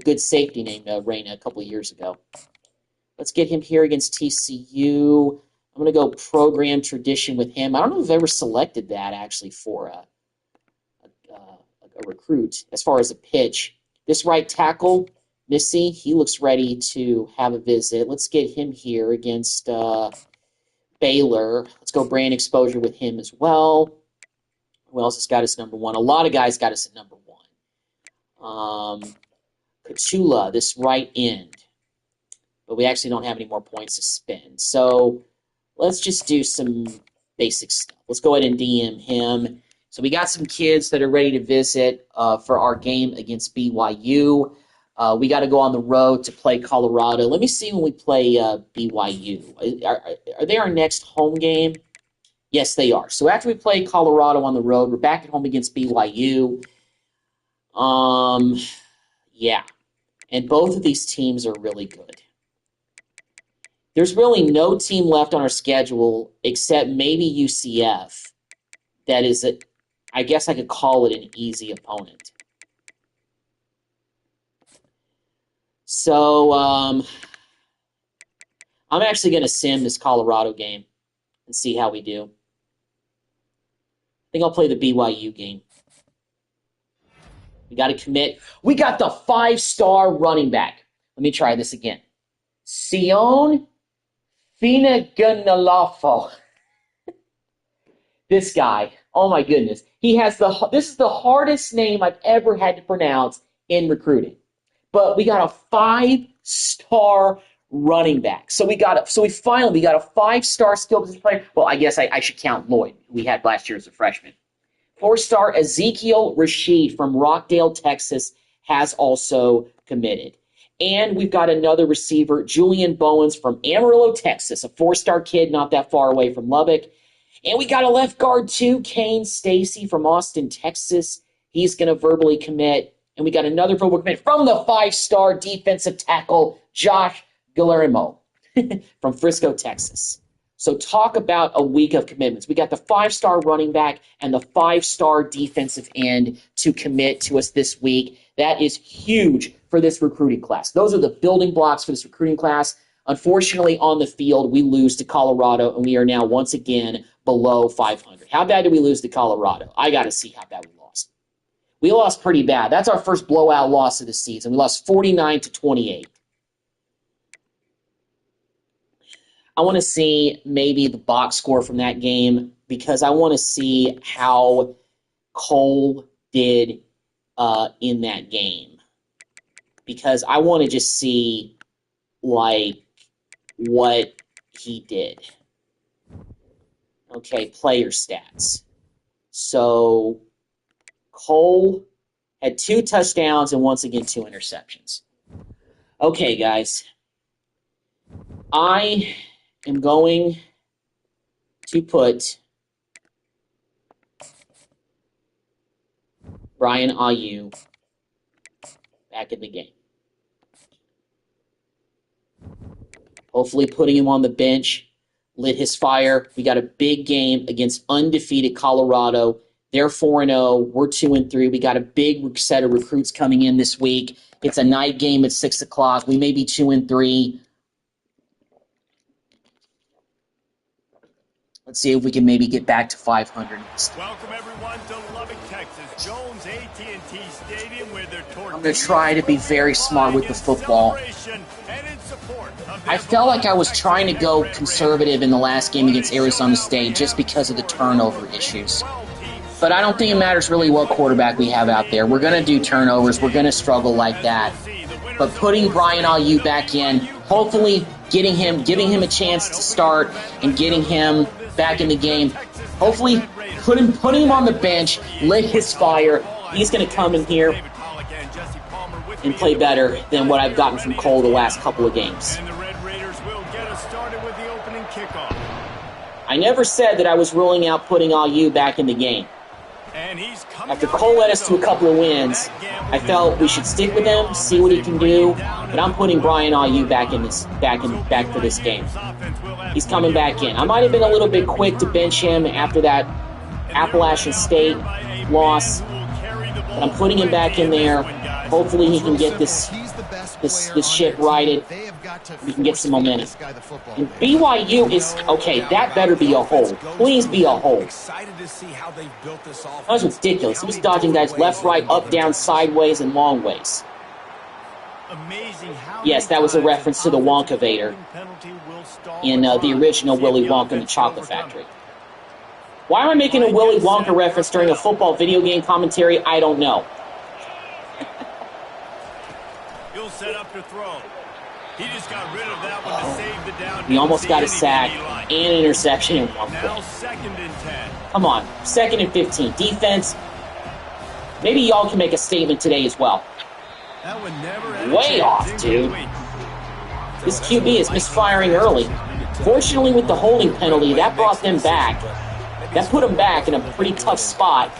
good safety named Reyna a couple of years ago. Let's get him here against TCU. I'm going to go program tradition with him. I don't know if I've ever selected that actually for a recruit as far as a pitch. This right tackle, Missy, he looks ready to have a visit. Let's get him here against Baylor. Let's go brand exposure with him as well. Who else has got us number 1? A lot of guys got us at number 1. Kachula, this right end. But we actually don't have any more points to spend. So let's just do some basic stuff. Let's go ahead and DM him. So we got some kids that are ready to visit for our game against BYU. We got to go on the road to play Colorado. Let me see when we play BYU. Are they our next home game? Yes, they are. So after we play Colorado on the road, we're back at home against BYU. Yeah. And both of these teams are really good. There's really no team left on our schedule except maybe UCF that is, I guess I could call it an easy opponent. So, I'm actually going to sim this Colorado game and see how we do. I think I'll play the BYU game. We got to commit. We got the 5-star running back. Let me try this again. Sion Finaganalafo. This guy, oh my goodness. This is the hardest name I've ever had to pronounce in recruiting. But we got a 5-star running back. So we got a 5-star skill position player. Well, I guess I should count Lloyd, who we had last year as a freshman. 4-star Ezekiel Rashid from Rockdale, Texas, has also committed. And we've got another receiver, Julian Bowens from Amarillo, Texas, a 4-star kid not that far away from Lubbock. And we got a left guard too, Kane Stacy from Austin, Texas. He's going to verbally commit. And we got another verbal commit from the 5-star defensive tackle, Josh Guillermo from Frisco, Texas. So talk about a week of commitments. We got the 5-star running back and the 5-star defensive end to commit to us this week. That is huge for this recruiting class. Those are the building blocks for this recruiting class. Unfortunately, on the field, we lose to Colorado, and we are now once again below 500. How bad did we lose to Colorado? I got to see how bad we lost. We lost pretty bad. That's our first blowout loss of the season. We lost 49-28. I want to see maybe the box score from that game because I want to see how Cole did in that game. Because I want to just see, like, what he did. Okay, player stats. So, Cole had 2 touchdowns and once again 2 interceptions. Okay, guys. I am going to put Brian Aiyuk back in the game. Hopefully putting him on the bench lit his fire. We got a big game against undefeated Colorado. They're 4-0. We're 2-3. We got a big set of recruits coming in this week. It's a night game at 6 o'clock. We may be 2-3. Let's see if we can maybe get back to 500. Welcome everyone to Lubbock, Texas. Jones AT&T Stadium where they're I'm going to try to be very smart with the football. I felt like I was trying to go conservative in the last game against Arizona State just because of the turnover issues. But I don't think it matters really what quarterback we have out there. We're going to do turnovers. We're going to struggle like that. But putting Brian Aiyuk back in, hopefully giving him a chance to start and getting him back in the game. Hopefully putting him on the bench, lit his fire. He's going to come in here and play better than what I've gotten from Cole the last couple of games. I never said that I was ruling out putting Aiyuk back in the game. After Cole led us to a couple of wins, I felt we should stick with him, see what he can do. But I'm putting Brian Aiyuk back for this game. He's coming back in. I might have been a little bit quick to bench him after that Appalachian State loss, but I'm putting him back in there. Hopefully he can get this ship righted. We can get some momentum. And BYU is, okay, that better be a hole. Please be a hole. That was ridiculous. He was dodging guys left, right, up, down, sideways, and long ways. Yes, that was a reference to the Wonka Vader in the original Willy Wonka and the Chocolate Factory. Why am I making a Willy Wonka reference during a football video game commentary? I don't know. He'll set up to throw. He just got rid of that one to save the down. He almost got a sack and an interception in one play. Now 2nd and 10. Come on, 2nd and 15. Defense. Maybe y'all can make a statement today as well. That one never way off, dude. This QB is misfiring early. Fortunately, with the holding penalty, that brought them back. That put him back in a pretty tough spot.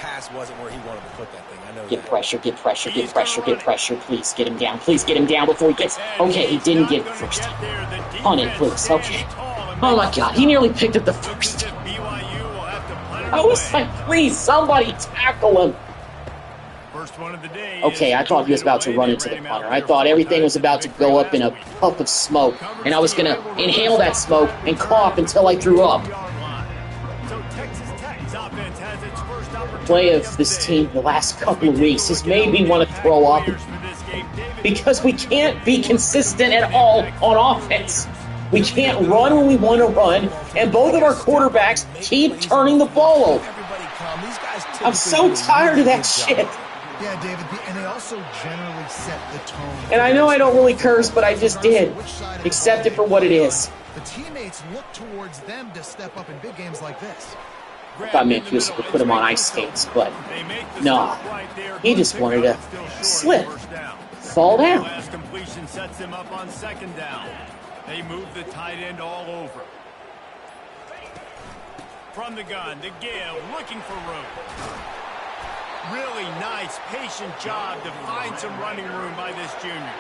Get pressure, get pressure, get pressure, get pressure. Please get him down. Please get him down before he gets... Okay, he didn't get it first time. Punt it, please. Okay. Oh, my God. He nearly picked up the first. I was like, please, somebody tackle him. Okay, I thought he was about to run into the punter. I thought everything was about to go up in a puff of smoke, and I was going to inhale that smoke and cough until I threw up. Play of this team the last couple of weeks has made me want to throw up because we can't be consistent at all on offense. We can't run when we want to run, and both of our quarterbacks keep turning the ball over. I'm so tired of that shit. Yeah, David, and they also generally set the tone. And I know I don't really curse, but I just did. Accept it for what it is. The teammates look towards them to step up in big games like this. I thought Mancuso would put him on ice skates, but no. He just wanted to slip, fall down. Last completion sets him up on 2nd down. They move the tight end all over. From the gun, to give, looking for room. Really nice, patient job to find some running room by this junior.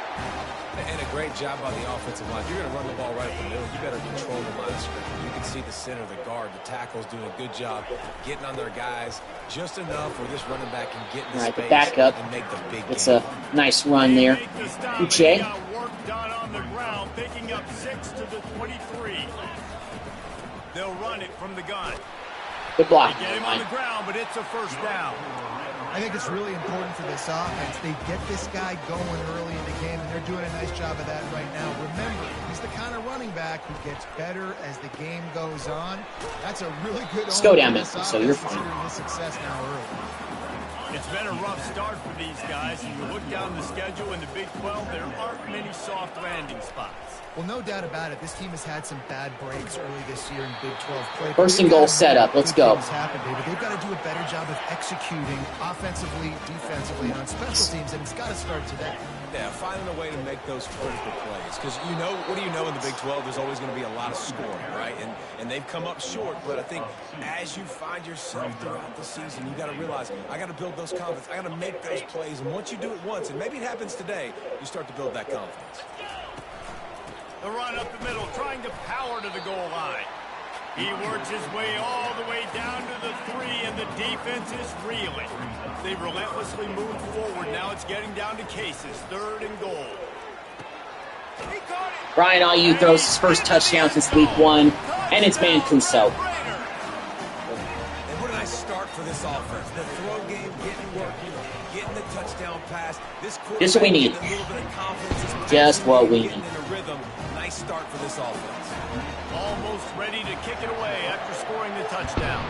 And a great job by the offensive line. If you're going to run the ball right up the middle, you better control the line of scrimmage. You can see the center, the guard, the tackles doing a good job getting on their guys just enough where this running back can get in the space backup. and make the big It's game. a nice run there. Uche. Got work done on the ground, picking up 6 to the 23. They'll run it from the gun. Good block. They get him on the ground, but it's a first down. I think it's really important for this offense. They get this guy going early in the game, and they're doing a nice job of that right now. Remember, he's the kind of running back who gets better as the game goes on. That's a really good. Let's go down, Memphis, so you're fine. His success now early. It's been a rough start for these guys, and you look down the schedule in the Big 12, there aren't many soft landing spots. Well, no doubt about it. This team has had some bad breaks early this year in Big 12 play. First and goal setup. Let's go. They've got to do a better job of executing offensively, defensively, and on special teams, and it's got to start today. Yeah, finding a way to make those critical plays. Because what do you know in the Big 12? There's always going to be a lot of scoring, right? And they've come up short. But I think as you find yourself throughout the season, you got to realize, I got to build those confidence. I got to make those plays. And once you do it once, and maybe it happens today, you start to build that confidence. The run up the middle, trying to power to the goal line. He works his way all the way down to the 3, and the defense is reeling. They've relentlessly moved forward. Now it's getting down to cases. 3rd and goal. Brian Aiyuk throws his first touchdown since week 1, and it's Mancuso. And what a nice start for this offense. The throw game getting working, getting the touchdown pass. Just what we need. Just what we need. Nice start for this offense. Almost ready to kick it away after scoring the touchdown.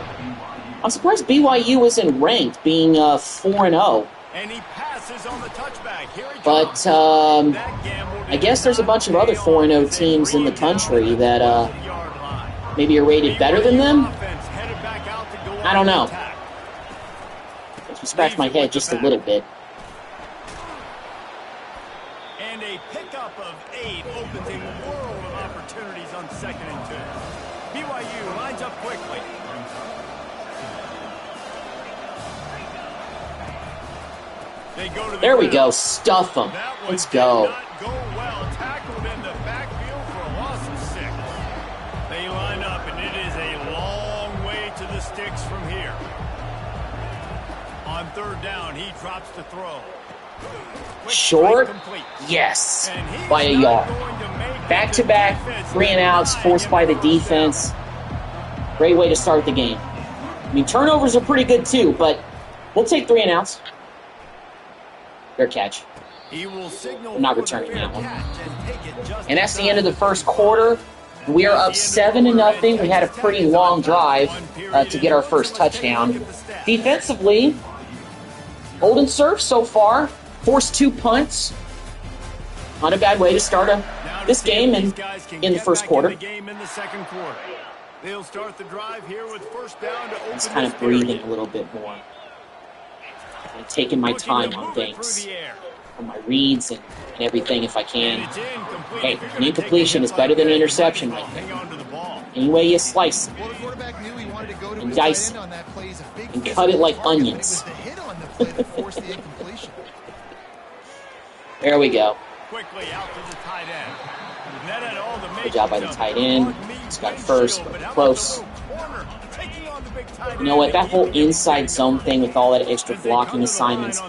I'm surprised BYU isn't ranked, being 4-0. And he passes on the touchback. Here he But I guess there's a bunch of other 4-0 teams in the country that maybe are rated better than them. I don't know. Makes me scratch my head just a little bit. And a pickup of 8 opens a world of opportunities on 2nd and 2. BYU lines up quickly. They go to there we go. Stuff them. Let's go. Go well. Tackled in the backfield for a loss of 6. They line up, and it is a long way to the sticks from here. On 3rd down, he drops the throw. Short, yes, by a yard. Back-to-back 3-and-outs forced by the defense. Great way to start the game. I mean, turnovers are pretty good too, but we'll take 3-and-outs. Fair catch. I'm not returning that one. And that's the end of the first quarter. We are up 7-0. We had a pretty long drive to get our first touchdown. Defensively, hold and serve so far. Forced 2 punts. Not a bad way to start this game in the first quarter. They'll start the drive here with first down to open. Just kind of breathing a little bit more. And taking my time on things. On my reads and everything if I can. Hey, an incompletion is better than an interception right there. Any way you slice it. And dice it. And cut it like onions. There we go. Good job by the tight end. Just got it first, but close. You know what? That whole inside zone thing with all that extra blocking assignments,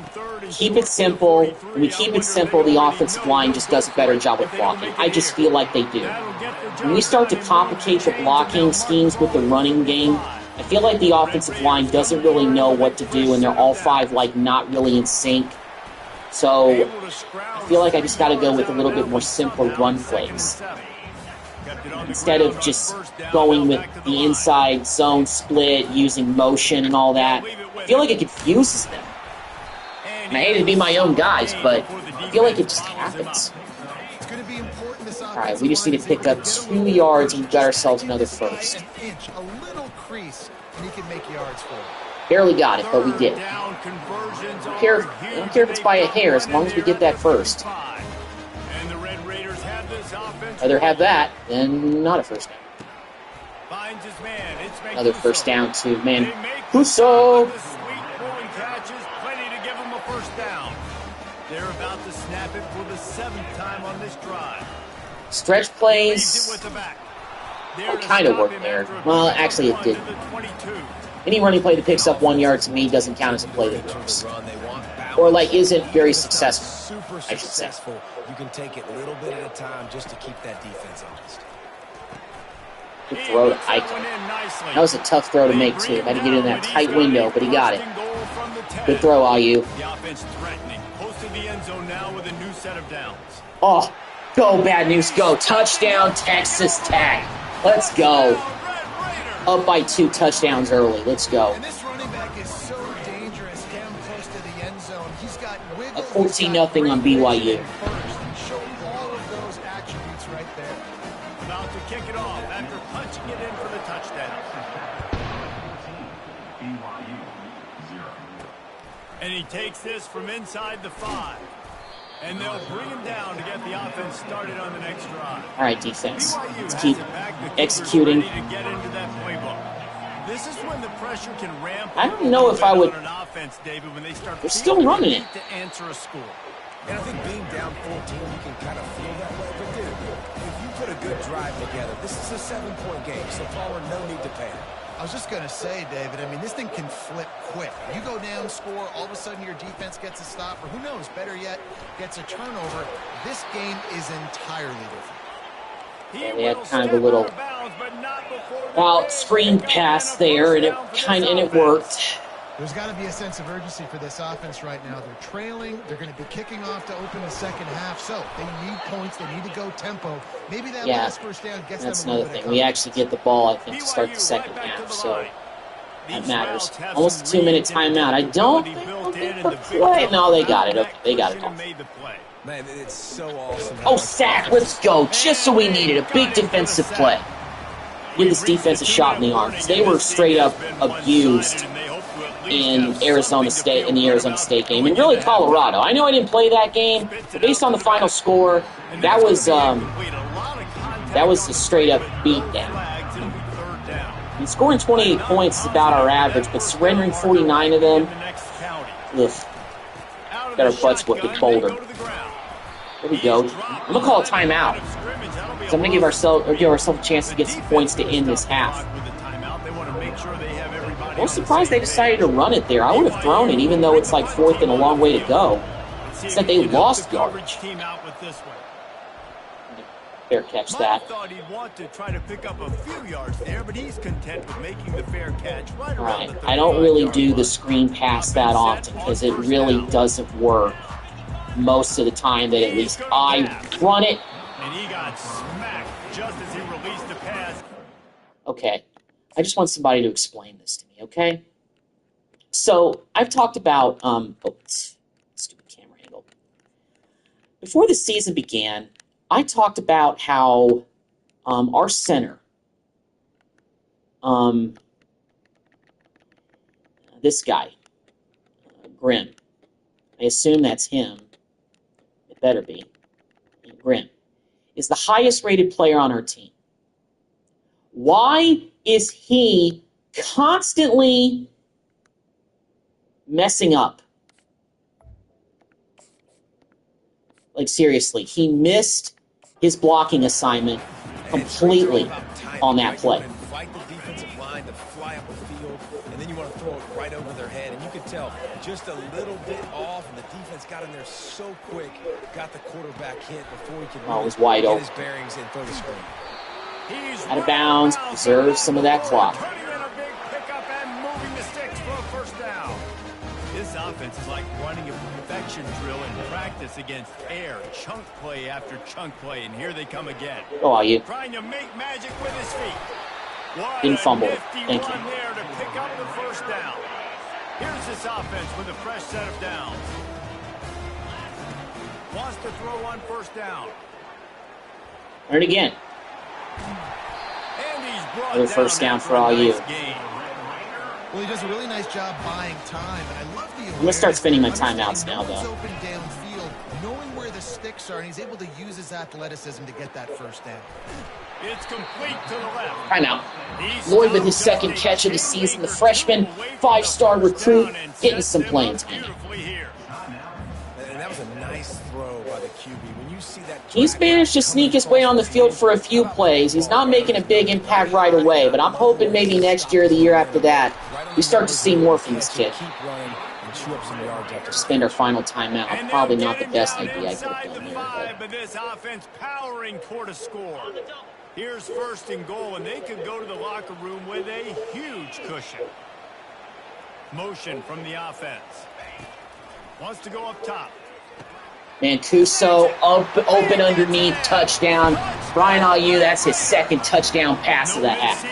keep it simple. When we keep it simple, the offensive line just does a better job with blocking. I just feel like they do. When we start to complicate the blocking schemes with the running game, I feel like the offensive line doesn't really know what to do, and they're all 5 like not really in sync. So I feel like I just got to go with a little bit more simpler run plays. Instead of just going with the inside zone split, using motion and all that. I feel like it confuses them. And I hate to be my own guys, but I feel like it just happens. Alright, we just need to pick up 2 yards and we got ourselves another first. Barely got it, but we did. I don't care if it's by a hair, as long as we get that first. Rather have that than not a first down. Another first down to Mancuso. first down. They're about to snap it for the 7th time on this drive. Stretch plays kind of worked there. Well, actually it didn't. Any running play that picks up 1 yard to me doesn't count as a play that works. Or, like, isn't very successful, I should say. You can take it a little bit at a time just to keep that defense honest. Good throw to Ike. That was a tough throw to make, too. Had to get in that tight window, but he got it. Good throw, IU. The offense threatening. Close to the end zone now with a new set of downs. Oh, go, Bad News, go. Touchdown, Texas Tech. Let's go. Up by 2 touchdowns early. Let's go. And this running back is so dangerous down close to the end zone. He's got wiggle. A 14-0 on BYU. Show all of those attributes right there. About to kick it off after punching it in for the touchdown. BYU 0. And he takes this from inside the 5. And they'll bring him down to get the offense started on the next drive. All right, defense. BYU Let's has keep it back. The keeper's executing. ready to get into that playbook. This is when the pressure can ramp up. I don't know if I would... On an offense, David, when they start They're still running it. to answer a score. And I think being down 14, you can kind of feel that way. But dude, if you put a good drive together, this is a 7-point game, so Pollard, no need to panic. I was just going to say, David, I mean, this thing can flip quick. You go down, score, all of a sudden your defense gets a stop, or who knows, better yet, gets a turnover. This game is entirely different. Yeah, they had kind of a little out screen pass there, and it worked. There's got to be a sense of urgency for this offense right now. They're trailing. They're going to be kicking off to open the second half. So they need points. They need to go tempo. Maybe that last first down gets that's them a another thing. We actually get the ball, I think, to start the second half. So that matters. Almost a 2-minute timeout. I don't think they'll get the play. No, they got it. Okay, they got it off. Man, it's so awesome. Oh, sack. Let's go. Just so we needed a big defensive play. Give this defense a shot in the arm. They were straight up abused in Arizona State, in the Arizona State game, and really Colorado. I know I didn't play that game, but based on the final score, that was a straight up beatdown. And scoring 28 points is about our average, but surrendering 49 of them, ugh, got our butts whipped at Boulder. There we go. I'm gonna call a timeout. So I'm gonna give ourselves a chance to get some points to end this half. I was surprised they decided to run it there. I would have thrown it, even though it's like 4th and a long way to go. Except they lost yardage. Fair catch that. Thought he'd want to try to pick up a few yards there, but he's content with making the fair catch right around the 35-yard line. I don't really do the screen pass that often because it really doesn't work most of the time that at least I run it. And he got smacked just as he released the pass. Okay. I just want somebody to explain this to me, okay? So, I've talked about, stupid camera angle. Before the season began, I talked about how our center, this guy, Grimm, I assume that's him, it better be, Grimm, is the highest rated player on our team. Why is he constantly messing up? Like, seriously, he missed his blocking assignment completely on that play. Fight the defensive line to fly up the field, and then you want to throw it right over their head. And you can tell just a little bit off, and the defense got in there so quick, got the quarterback hit before he could it was wide get open. his bearings and throw the screen. Out of bounds, preserve some of that clock. Turning in a big pickup and moving the sticks for a first down. This offense is like running a perfection drill in practice against air, chunk play after chunk play, and here they come again. Oh, you Trying to make magic with his feet. What didn't fumble. Thank You. there to pick up the first down. Here's this offense with a fresh set of downs. Wants to throw on first down. Run it again. And he's brought Another first down for all you. Well, he does a really nice job buying time, and I love the. I'm gonna start spending my timeouts now, though. Open downfield, knowing where the his sticks are, and he's able to use his athleticism to get that first down. It's complete to the left. Timeout. Lloyd with his second catch of the season. The freshman, 5-star recruit, getting some playing time. And that was a nice throw by the QB. When you see that, He's managed to sneak his way on the field for a few plays. He's not making a big impact right away, but I'm hoping maybe next year or the year after that, we start to see more from this kid. Keep running and chew up some yards after. Spend our final timeout. Probably not the best idea I could have done there. But this offense powering toward a score. Here's 1st and goal, and they could go to the locker room with a huge cushion. Motion from the offense. Wants to go up top. Mancuso open underneath, touchdown. Brian Ayew, that's his second touchdown pass of the half.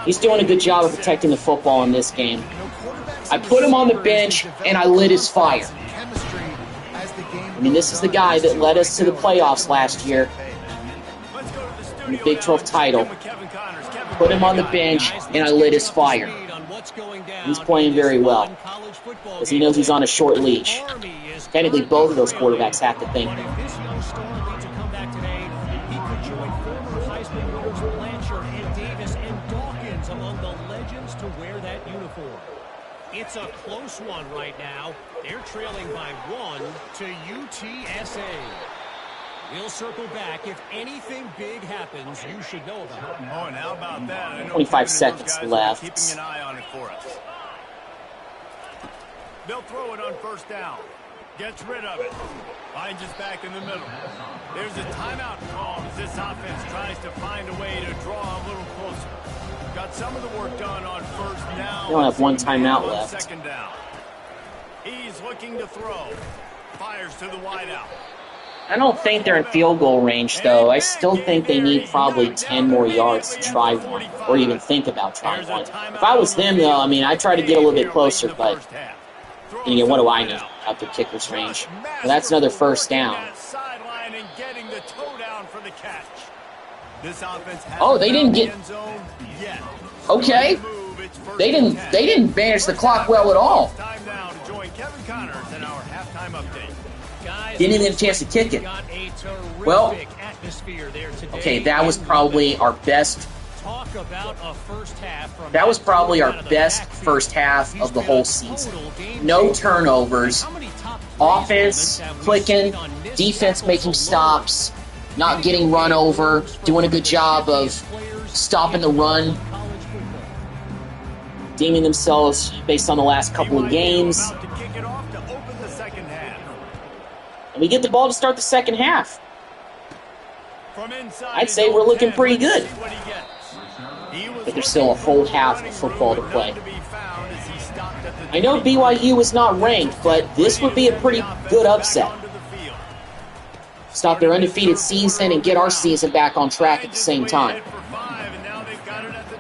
He's doing a good job of protecting the football in this game. I put him on the bench, and I lit his fire. I mean, this is the guy that led us to the playoffs last year in the Big 12 title. Put him on the bench, and I lit his fire. He's playing very well because he knows he's on a short leash. Technically, both of those quarterbacks have to think. It's a close one right now. They're trailing by 1 to UTSA. We'll circle back. If anything big happens, you should know about it. Oh, and how about that? 25 seconds left. Keeping an eye on it for us. They'll throw it on 1st down. Gets rid of it. Finds us back in the middle. There's a timeout call as this offense tries to find a way to draw a little closer. Got some of the work done on 1st down. They only have one timeout left. 2nd down. He's looking to throw. Fires to the wideout. I don't think they're in field goal range, though. I still think they need probably 10 more yards to try one, or even think about trying one. If I was them, though, I mean, I'd try to get a little bit closer, but what do I know out the kicker's range? Well, that's another 1st down. Oh, they didn't get... Okay. They didn't manage the clock well at all. Didn't even get a chance to kick it. Well, okay, that was probably our best. That was probably our best first half of the whole season. No turnovers, offense clicking, defense making stops, not getting run over, doing a good job of stopping the run, deeming themselves based on the last couple of games. And we get the ball to start the second half. I'd say we're looking pretty good. But there's still a whole half of football to play. I know BYU is not ranked, but this would be a pretty good upset. Stop their undefeated season and get our season back on track at the same time.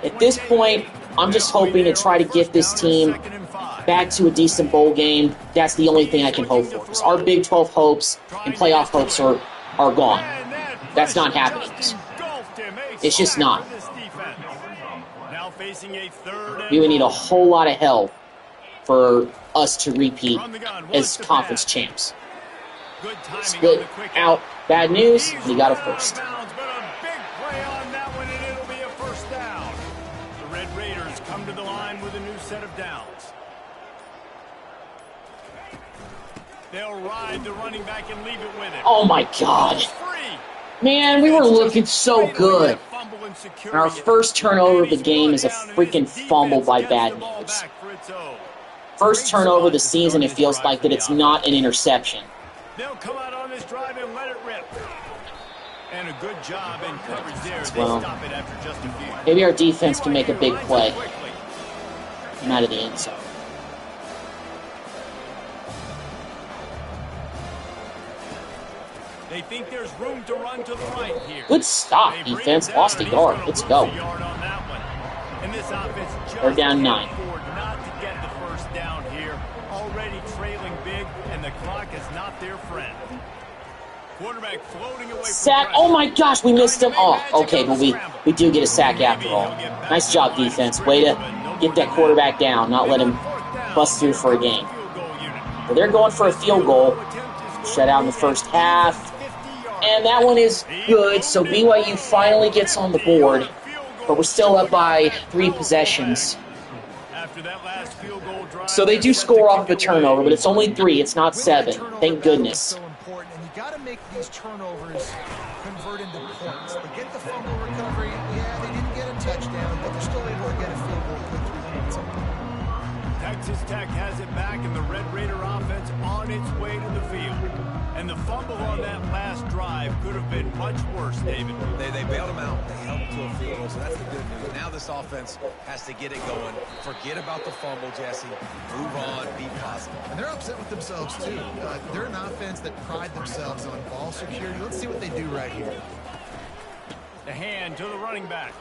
At this point, I'm just hoping to try to get this team back to a decent bowl game. That's the only thing I can hope for. Because our Big 12 hopes and playoff hopes are gone. That's not happening. It's just not. We would need a whole lot of help for us to repeat as conference champs. Split out bad news, and he got a first. Come to the line with a new set of downs. They'll ride the running back and leave it with him. Oh my God. Man, we were looking so good. And our first turnover of the game is a freaking fumble by Bad News. First turnover of the season, it feels like that it's not an interception. They'll come out on this drive and let it rip. And a good job in coverage there. Well, they stop it after just a few. Maybe our defense can make a big play. I'm out of the end zone. They think there's room to run to the right here. Good stop, defense. Lost a yard. Let's go. They're down 9. Not to get the first down here. Already trailing big, and the clock is not their friend. Quarterback floating away. Sack. Oh my gosh, we missed him. Oh, okay, but we do get a sack after all. Nice job, defense. Way to get that quarterback down, not let him bust through for a game. But they're going for a field goal. shut out in the first half. And that one is good, so BYU finally gets on the board. But we're still up by 3 possessions. So they do score off of a turnover, but it's only 3. It's not 7. Thank goodness. So important, and you got to make these turnovers convert into points. They get the fumble recovery. Yeah, they didn't get a touchdown, but they're still able to get a field goal, put 3 points on. Texas Tech has it back, and the Red Raider offense on its way to the field. And the fumble on that last drive could have been much worse, David. They bailed him out. They held him to a field goal, so that's the good news. Now this offense has to get it going. Forget about the fumble, Jesse. Move on. Be positive. And they're upset with themselves, too. They're an offense that pride themselves on ball security. Let's see what they do right here. The hand to the running back.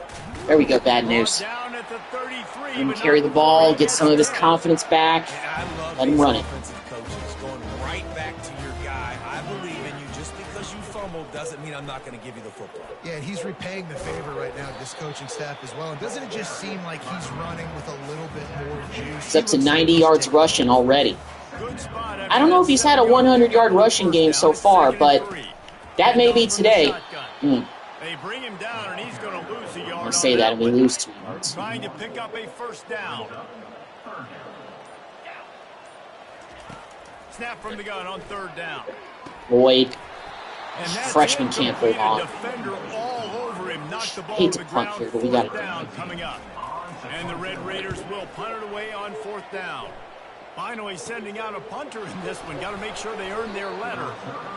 There we go, bad news. Down at the 33. Let him carry the ball, get some of his confidence back. Let him run it. Coaches going right back to your guy. I believe in you. Just because you fumbled doesn't mean I'm not going to give you the football. Yeah, and he's repaying the favor right now to this coaching staff as well. And doesn't it just seem like he's running with a little bit more juice? It's up to 90 yards rushing already. I don't know if he's had a 100-yard rushing game so far, but that may be today. They bring him down, and he's going to lose a yard. I say that, and we lose 2 yards. Trying to pick up a first down. Snap from the gun on 3rd down. Boyd, And freshman can't hold on. Defender all over him, knocked the ball Hate to to the punt ground. here, but we got 4th it. down coming up. And the Red Raiders will punt it away on 4th down. Finally sending out a punter in this one. Got to make sure they earn their letter.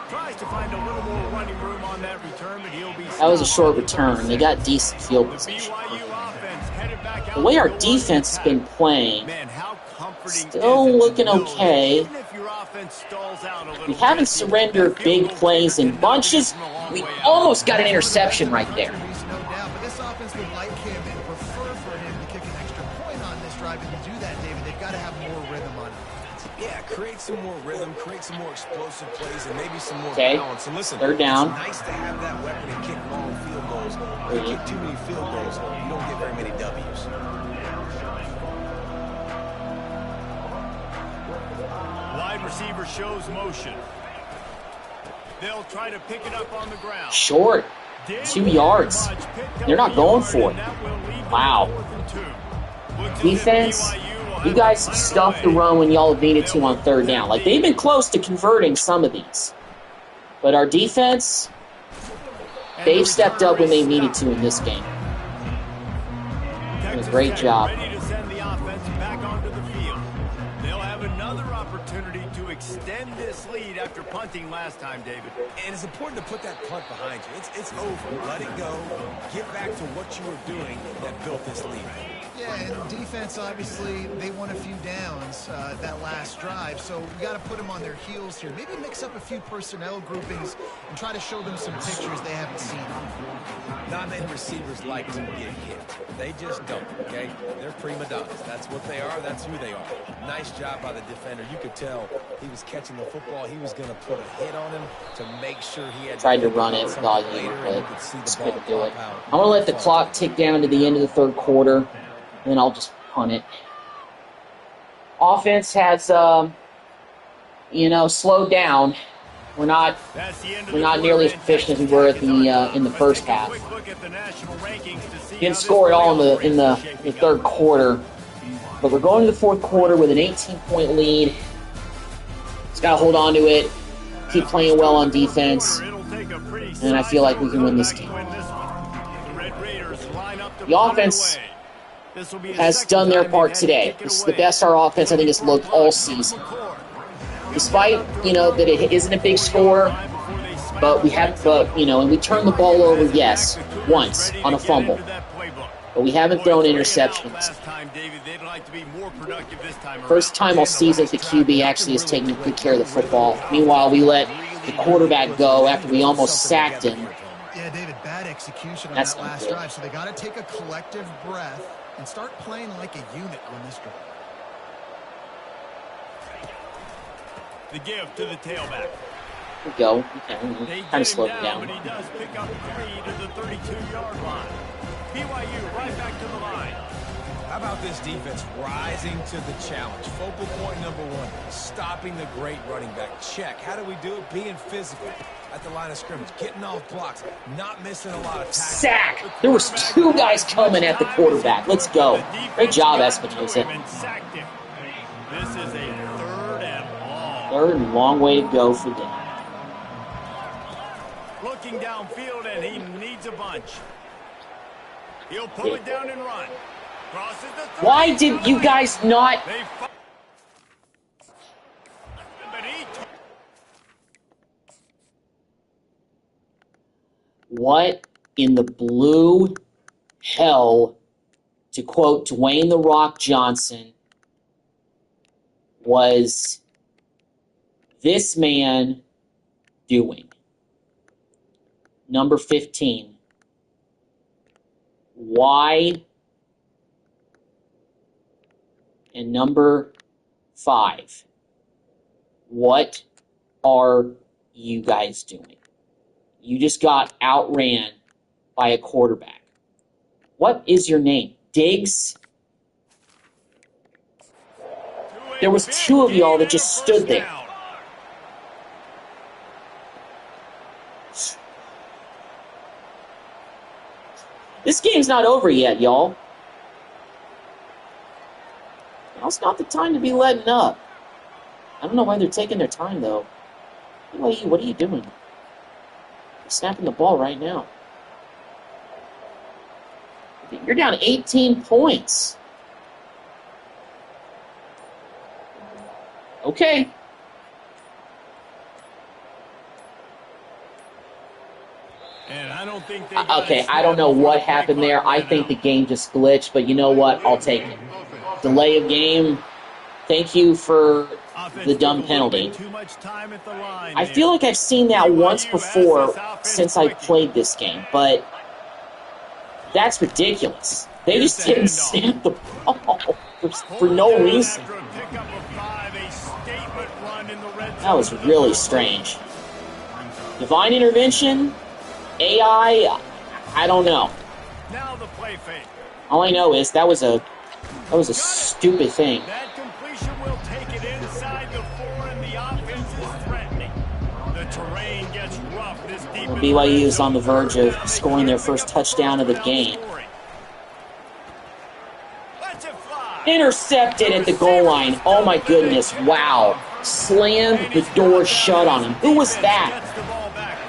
Tries to find a little more running room on that return, but he'll be That was a short return. They got decent field position. BYU offense headed back out. The way our defense has been playing, Man, how comforting still is it to looking know okay. that even if your offense stalls out a little We haven't bit, surrendered big plays in bunches. We almost got an interception right there. There's no doubt, but this offense would like him and prefer for him to kick an extra point on this drive. And to do that, David, they've got to have more rhythm on offense. Yeah, create some more rhythm, create some more explosive plays, and maybe some more Okay. balance. And listen, 3rd down. it's nice to have that weapon and kick long field goals. If you kick too many field goals, you don't get very many W's. Wide receiver shows motion. They'll try to pick it up on the ground. Short. 2 yards. They're not going for it. Wow. Defense, you guys stuffed the run when y'all have needed to on 3rd down. Like, they've been close to converting some of these. But our defense, they've stepped up when they needed to in this game. Doing a great job. Ready to send the offense back onto the field. They'll have another opportunity to extend this lead after punting last time, David. And it's important to put that punt behind you. It's over. Let it go. Get back to what you were doing that built this lead. Yeah, and defense, obviously, they won a few downs that last drive, so we got to put them on their heels here. Maybe mix up a few personnel groupings and try to show them some pictures they haven't seen. Not many receivers like to get hit. They just don't, okay? They're prima donnas. That's what they are. That's who they are. Nice job by the defender. You could tell he was catching the football. He was going to put a hit on him to make sure he had... Tried to run it, volume, but just couldn't do it. I'm going to let the clock tick down to the end of the 3rd quarter, and then I'll just punt it. Offense has, slowed down. We're not nearly as efficient as we were at in the first half. Didn't score at all in the 3rd quarter, but we're going to the 4th quarter with an 18-point lead. Just got to hold on to it, keep playing well on defense, and I feel like we can win this game. The offense has done their part today. This is the best our offense, I think, has looked all season. Despite, that it isn't a big score, and we turned the ball over, yes, once on a fumble. But we haven't thrown interceptions. First time all season the QB actually has taken good care of the football. Meanwhile, we let the quarterback go after we almost sacked him. Yeah, David, bad execution on that last drive. So they got to take a collective breath and start playing like a unit on this drive. The give to the tailback. There we go. Okay, kind of slowed him down. But he does pick up 3 to the 32-yard line. BYU right back to the line. How about this defense rising to the challenge? Focal point number one, stopping the great running back. Check. How do we do it? Being physical at the line of scrimmage, getting off blocks, not missing a lot of tackles. Sack! There was 2 guys coming at the quarterback. Let's go. Great job, Espinosa. This is a 3rd and long. 3rd and long way to go for them. Looking downfield, and he needs a bunch. He'll pull it down and run. Crosses the 30. Why did you guys not... What in the blue hell, to quote Dwayne "The Rock" Johnson, was this man doing? Number 15. Why? And number 5. What are you guys doing? You just got outran by a quarterback. What is your name? Diggs? There was 2 of y'all that just stood there. This game's not over yet, y'all. Now's not the time to be letting up. I don't know why they're taking their time, though. What are you doing? You're snapping the ball right now. You're down 18 points. Okay. And I don't think I don't know what happened there. I think the game just glitched, but you know what? I'll take it. Delay of game. Thank you for the dumb penalty. I feel like I've seen that once before since I played this game, but that's ridiculous. They just didn't snap the ball for no reason. That was really strange. Divine intervention? AI? I don't know. Now the play fake. All I know is that was a stupid thing. That completion will take it inside the 4, and the offense is threatening. The terrain gets rough. This defense BYU is on the verge of scoring their first touchdown of the game. Intercepted at the goal line. Oh my goodness, wow. Slammed the door shut on him. Who was that?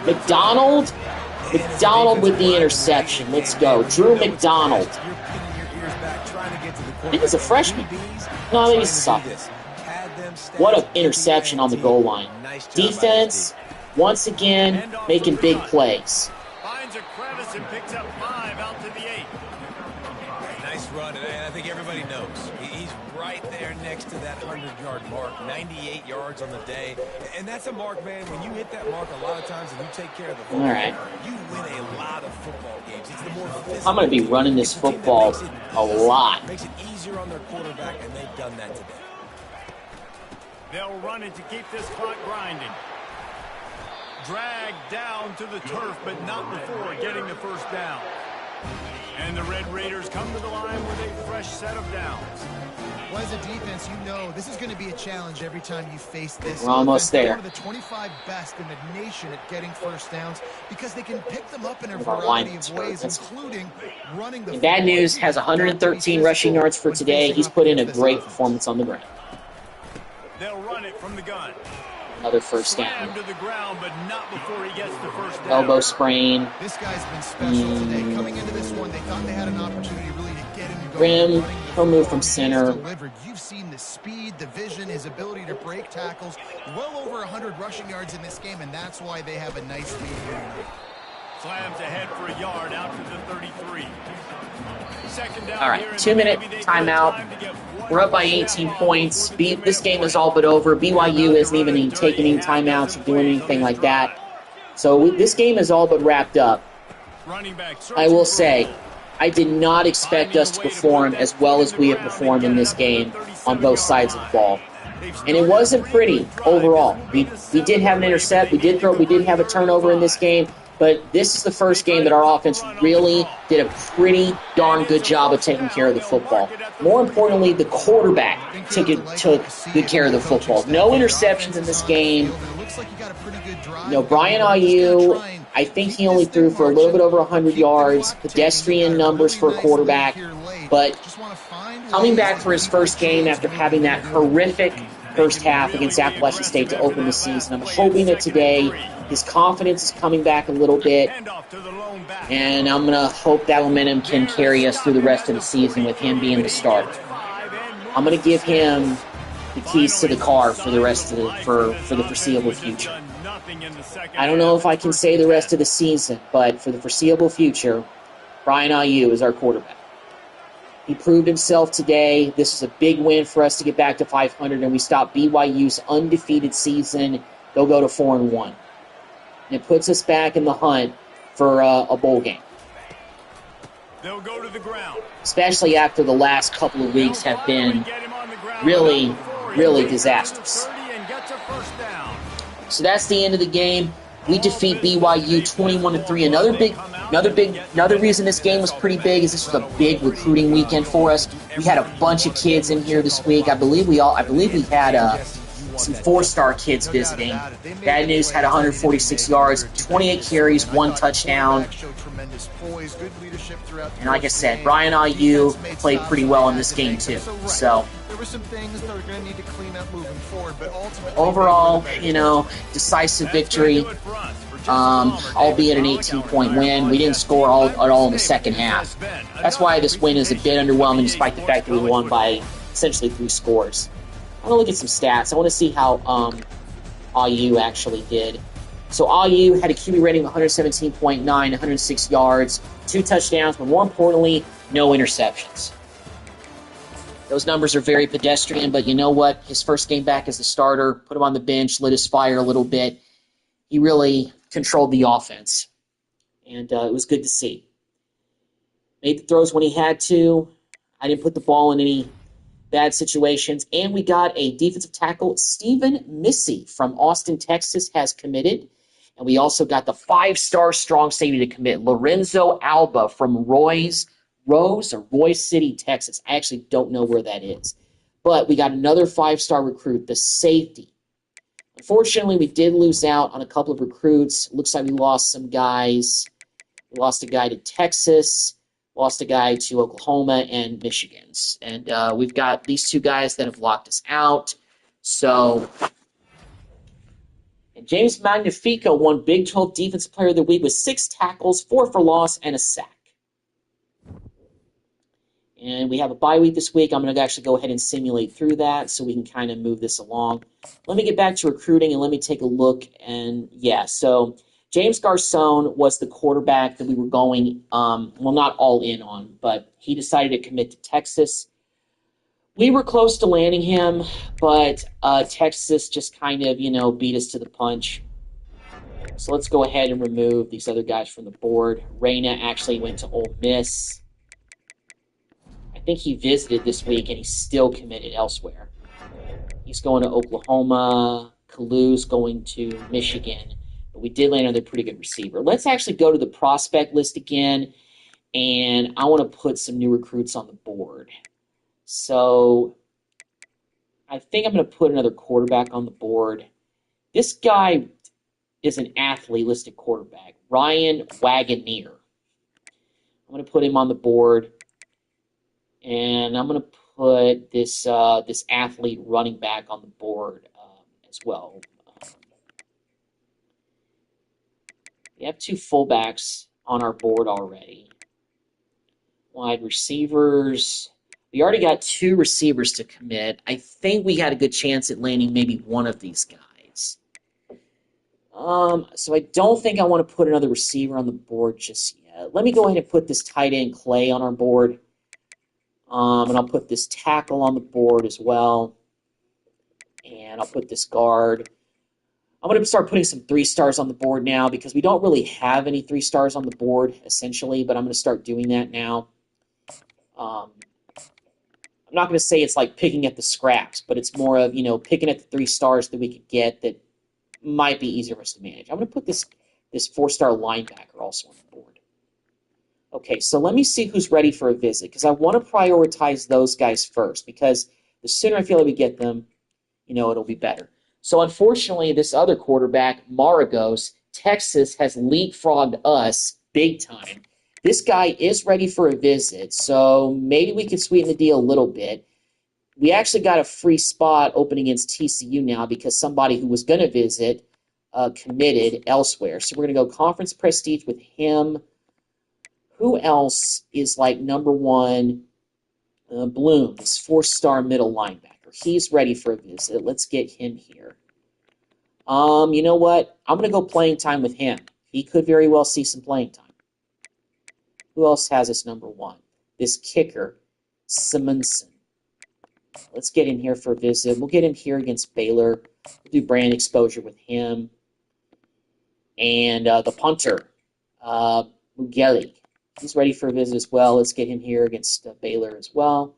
McDonald? McDonald with the interception. Let's go. Drew McDonald. I think he's a freshman. No, maybe he's a sophomore. What an interception on the goal line. Defense, once again, making big plays. Finds a crevice and picks up 5 out to the 8. Nice run, and I think everybody knows. He's right there next to that 100-yard mark, 98 yards on the day. And that's a mark, man. When you hit that mark a lot of times and you take care of the football, you win a lot of football games. It's the more physical. I'm going to be running this football a lot. Makes it easier on their quarterback, and they've done that today. They'll run it to keep this clock grinding. Dragged down to the turf, but not before getting the first down. And the Red Raiders come to the line with a fresh set of downs. Well, as a defense, you know this is going to be a challenge every time you face this. We're almost there. One of the 25 best in the nation at getting first downs because they can pick them up in a variety of ways, including running the Bad News has 113 rushing yards for today. He's put in a great performance on the ground. They'll run it from the gun. Another first down. To the ground, but not before he gets the first down. Elbow sprain. This guy's been special today. Coming into this one, they thought they had an opportunity really to get him going. Rim, he'll move from center. You've seen the speed, the vision, his ability to break tackles. Well over 100 rushing yards in this game, and that's why they have a nice lead here. Slams ahead for a yard out to the 33. Second down. All right, 2-minute timeout. We're up by 18 points. This game is all but over. BYU isn't even taking any timeouts or doing anything like that. So this game is all but wrapped up. I will say, I did not expect us to perform as well as we have performed in this game on both sides of the ball. And it wasn't pretty overall. We did have an intercept. We did have a turnover in this game. But this is the first game that our offense really did a pretty darn good job of taking care of the football. More importantly, the quarterback took good care of the football. No interceptions in this game. Brian Aiyuk, I think he only threw for a little bit over 100 yards, pedestrian numbers for a quarterback. But coming back for his first game after having that horrific first half against Appalachian State to open the season, I'm hoping that today his confidence is coming back a little bit, and I'm going to hope that momentum can carry us through the rest of the season with him being the starter. I'm going to give him the keys to the car for the rest of for the foreseeable future. I don't know if I can say the rest of the season, but for the foreseeable future, Brian Aiyuk is our quarterback. He proved himself today. This is a big win for us to get back to 500, and we stop BYU's undefeated season. They'll go to 4-1. And it puts us back in the hunt for a bowl game. They'll go to the ground. Especially after the last couple of weeks have been really, really disastrous. So that's the end of the game. We defeat BYU 21-3. Another reason this game was pretty big is this was a big recruiting weekend for us. We had a bunch of kids in here this week. I believe we had some four-star kids visiting. Bad News had 146 yards, 28 carries, 1 touchdown. And like I said, Brian Aiyuk played pretty well in this game too. So overall, decisive victory. Albeit an 18-point win. We didn't score at all in the second half. That's why this win is a bit underwhelming, despite the fact that we won by essentially 3 scores. I want to look at some stats. I want to see how Aiyuk actually did. So Aiyuk had a QB rating of 117.9, 106 yards, 2 touchdowns, but more importantly, no interceptions. Those numbers are very pedestrian, but you know what? His first game back as the starter, put him on the bench, lit his fire a little bit. He really controlled the offense, and it was good to see. Made the throws when he had to. I didn't put the ball in any bad situations. And we got a defensive tackle, Stephen Missy from Austin, Texas, has committed. And we also got the 5-star strong safety to commit, Lorenzo Alba from Royce City, Texas. I actually don't know where that is. But we got another 5-star recruit, the safety. Unfortunately, we did lose out on a couple of recruits. Looks like we lost some guys. We lost a guy to Texas, lost a guy to Oklahoma and Michigan. And we've got these 2 guys that have locked us out. So, and James Magnifico won Big 12 Defensive Player of the Week with 6 tackles, 4 for loss, and a sack. And we have a bye week this week. I'm going to actually go ahead and simulate through that so we can kind of move this along. Let me get back to recruiting and let me take a look. And yeah, so James Garcon was the quarterback that we were going, not all in on, but he decided to commit to Texas. We were close to landing him, but Texas just kind of, beat us to the punch. So let's go ahead and remove these other guys from the board. Reyna actually went to Ole Miss. I think he visited this week, and he's still committed elsewhere. He's going to Oklahoma. Kalu's going to Michigan. But we did land another pretty good receiver. Let's actually go to the prospect list again, and I want to put some new recruits on the board. So I think I'm going to put another quarterback on the board. This guy is an athlete-listed quarterback, Ryan Wagoneer. I'm going to put him on the board. And I'm going to put this athlete running back on the board as well. We have 2 fullbacks on our board already. Wide receivers. We already got 2 receivers to commit. I think we had a good chance at landing maybe one of these guys. So I don't think I want to put another receiver on the board just yet. Let me go ahead and put this tight end Clay on our board. And I'll put this tackle on the board as well. And I'll put this guard. I'm going to start putting some 3-stars on the board now because we don't really have any 3-stars on the board, essentially, but I'm going to start doing that now. I'm not going to say it's like picking at the scraps, but it's more of, picking at the 3 stars that we could get that might be easier for us to manage. I'm going to put this this 4-star linebacker also on the board. Okay, so let me see who's ready for a visit, because I want to prioritize those guys first, because the sooner I feel like we get them, it'll be better. So unfortunately, this other quarterback, Maragos, Texas, has leapfrogged us big time. This guy is ready for a visit, so maybe we can sweeten the deal a little bit. We actually got a free spot open against TCU now because somebody who was going to visit committed elsewhere. So we're going to go conference prestige with him. Who else is like number one? Bloom, this 4-star middle linebacker. He's ready for a visit. Let's get him here. You know what? I'm going to go playing time with him. He could very well see some playing time. Who else has us number one? This kicker, Simonson. Let's get him here for a visit. We'll get him here against Baylor. We'll do brand exposure with him. And the punter, Mugeli. He's ready for a visit as well. Let's get him here against Baylor as well.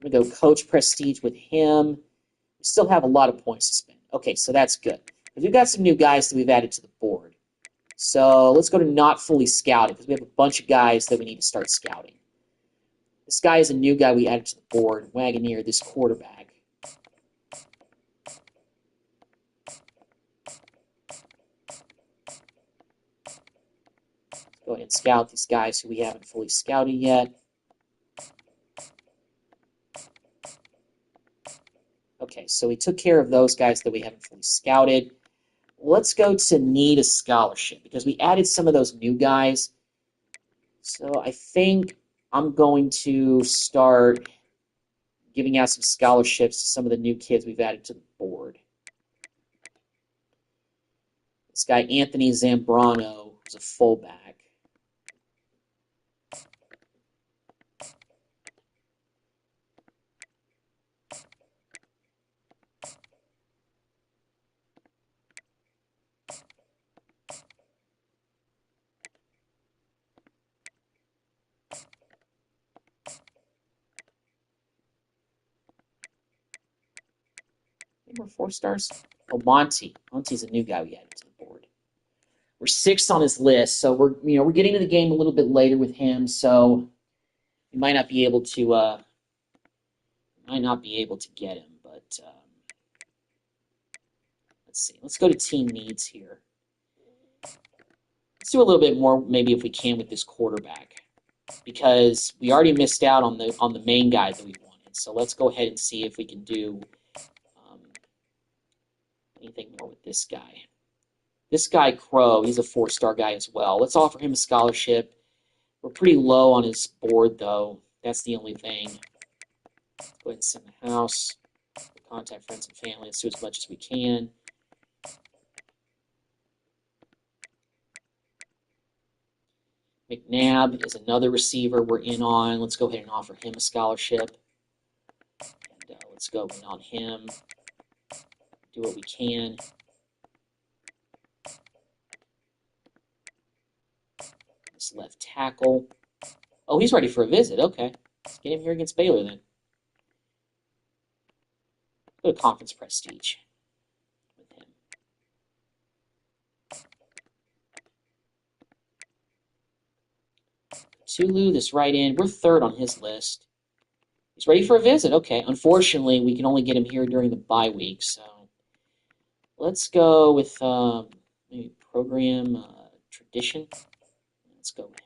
I'm going to go coach prestige with him. We still have a lot of points to spend. Okay, so that's good. But we've got some new guys that we've added to the board. So let's go to not fully scouted, because we have a bunch of guys that we need to start scouting. This guy is a new guy we added to the board, Wagoneer, this quarterback. Go ahead and scout these guys who we haven't fully scouted yet. Okay, so we took care of those guys that we haven't fully scouted. Let's go to need a scholarship, because we added some of those new guys. So I think I'm going to start giving out some scholarships to some of the new kids we've added to the board. This guy, Anthony Zambrano, is a fullback. We're 4 stars. Oh, Monty. Monty's a new guy we added to the board. We're 6th on his list, so we're getting to the game a little bit later with him, so we might not be able to get him. But let's see. Let's go to team needs here. Let's do a little bit more, maybe if we can, with this quarterback, because we already missed out on the main guy that we wanted. So let's go ahead and see if we can do anything more with this guy. This guy, Crow, he's a 4-star guy as well. Let's offer him a scholarship. We're pretty low on his board, though. That's the only thing. Let's go ahead and send the house. Contact friends and family. Let's do as much as we can. McNabb is another receiver we're in on. Let's go ahead and offer him a scholarship. And let's go in on him. Do what we can. This left tackle. Oh, he's ready for a visit. Okay. Let's get him here against Baylor then. Go to conference prestige with him. Tulu, this right end. We're 3rd on his list. He's ready for a visit. Okay. Unfortunately, we can only get him here during the bye week, so let's go with maybe program tradition. Let's go with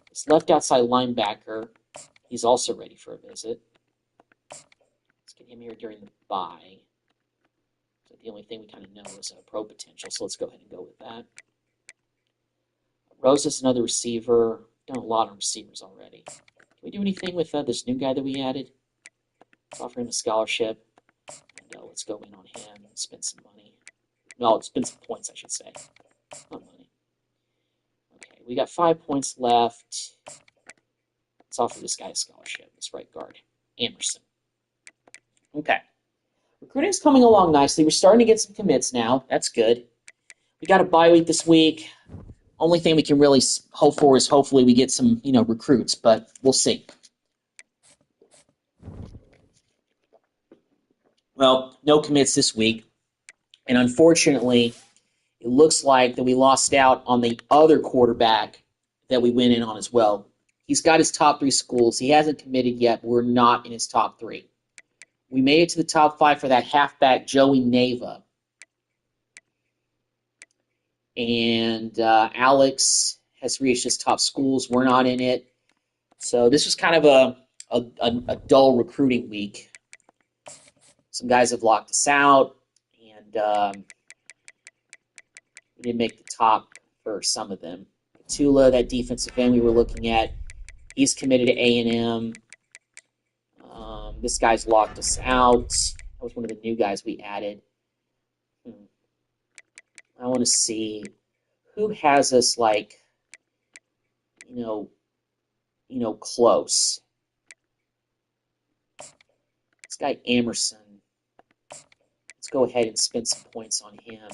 this left outside linebacker. He's also ready for a visit. Let's get him here during the bye. So the only thing we kind of know is pro potential, so let's go ahead and go with that. Rose is another receiver. Done a lot on receivers already. Can we do anything with this new guy that we added? Let's offer him a scholarship. And let's go in on him and spend some money. No, spend some points, I should say. Not money. Okay, we got 5 points left. Let's offer this guy a scholarship. This right guard, Emerson. Okay. Recruiting's coming along nicely. We're starting to get some commits now. That's good. We got a bye week this week. Only thing we can really hope for is hopefully we get some, recruits, but we'll see. Well, no commits this week. And unfortunately, it looks like that we lost out on the other quarterback that we went in on as well. He's got his top 3 schools. He hasn't committed yet. We're not in his top 3. We made it to the top 5 for that halfback, Joey Nava. And Alex has reached his top schools. We're not in it. So this was kind of a dull recruiting week. Some guys have locked us out, and we didn't make the top for some of them. Tula, that defensive end we were looking at, he's committed to A&M. This guy's locked us out. That was one of the new guys we added. I want to see who has us like, close. This guy Emerson. Let's go ahead and spend some points on him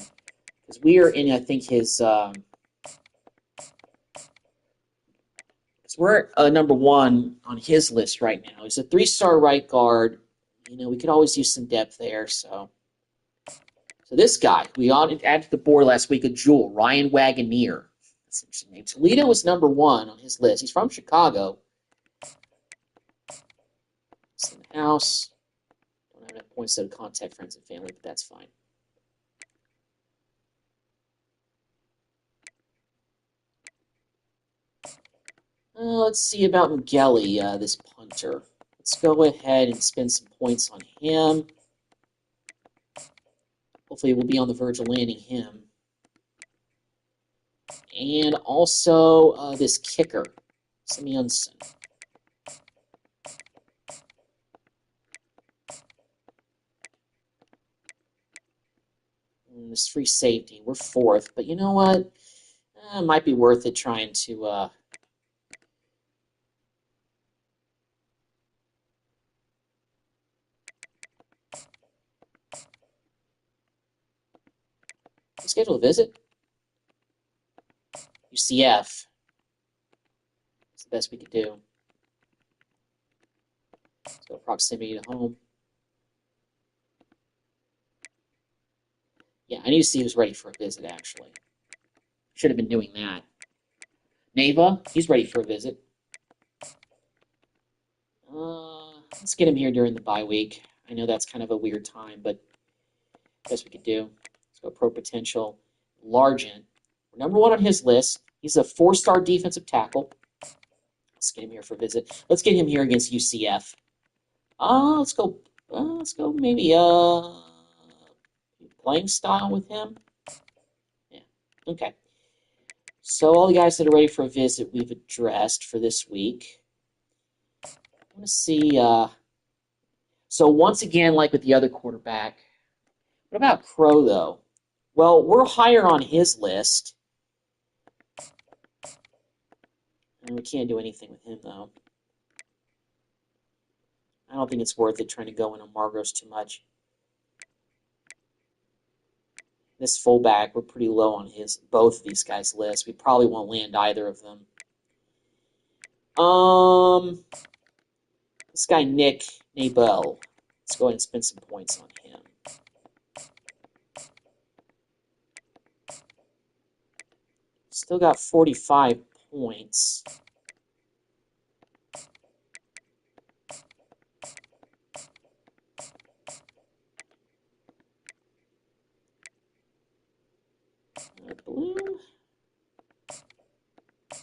because we are in, I think, his. We're number 1 on his list right now. He's a 3-star right guard. We could always use some depth there. So this guy, we added to the board last week, a jewel, Ryan Wagoneer. That's an interesting name. Toledo was number 1 on his list. He's from Chicago. It's in the house. Don't have enough points to contact friends and family, but that's fine. Let's see about Mugeli, this punter. Let's go ahead and spend some points on him. Hopefully we'll be on the verge of landing him. And also this kicker, Simeonson. And this free safety, we're 4th. But you know what? It might be worth it trying to... schedule a visit. UCF. That's the best we could do. Let's go proximity to home. Yeah, I need to see who's ready for a visit, actually. Should have been doing that. Nava, he's ready for a visit. Let's get him here during the bye week. I know that's kind of a weird time, but best we could do. Let's go pro potential. Largent. We're number 1 on his list. He's a 4-star defensive tackle. Let's get him here for a visit. Let's get him here against UCF. Let's go maybe playing style with him. Yeah. Okay. So all the guys that are ready for a visit we've addressed for this week. I want to see. So once again, like with the other quarterback, what about Crow though? Well, we're higher on his list. And we can't do anything with him though. I don't think it's worth it trying to go in on Margros too much. This fullback, we're pretty low on both of these guys' lists. We probably won't land either of them. This guy Nick Nabel. Let's go ahead and spend some points on him. Still got 45 points. Blue.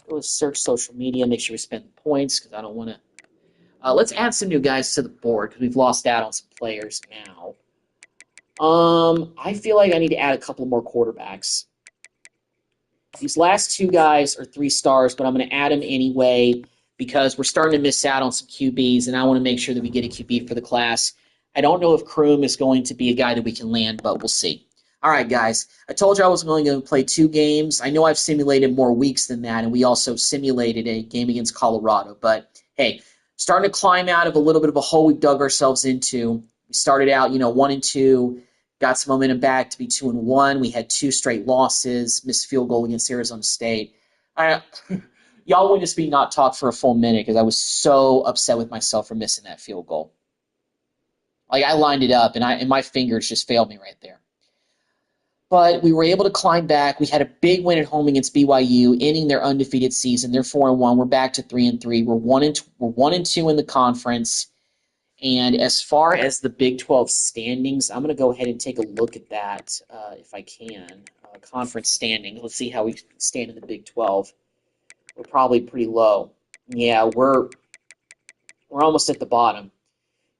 Go search social media. Make sure we spend the points because I don't want to. Let's add some new guys to the board because we've lost out on some players now. I feel like I need to add a couple more quarterbacks. These last 2 guys are 3 stars, but I'm going to add them anyway because we're starting to miss out on some QBs, and I want to make sure that we get a QB for the class. I don't know if Kroom is going to be a guy that we can land, but we'll see. All right, guys. I told you I was going to play 2 games. I know I've simulated more weeks than that, and we also simulated a game against Colorado. But, hey, starting to climb out of a little bit of a hole we've dug ourselves into. We started out, 1-2, got some momentum back to be 2-1. We had 2 straight losses, missed field goal against Arizona State. Y'all witnessed me not talk for a full minute because I was so upset with myself for missing that field goal. Like, I lined it up, and my fingers just failed me right there. But we were able to climb back. We had a big win at home against BYU, ending their undefeated season. They're 4-1. We're back to 3-3. We're 1-2 in the conference. And as far as the Big 12 standings, I'm going to go ahead and take a look at that if I can. Conference standing. Let's see how we stand in the Big 12. We're probably pretty low. Yeah, we're almost at the bottom.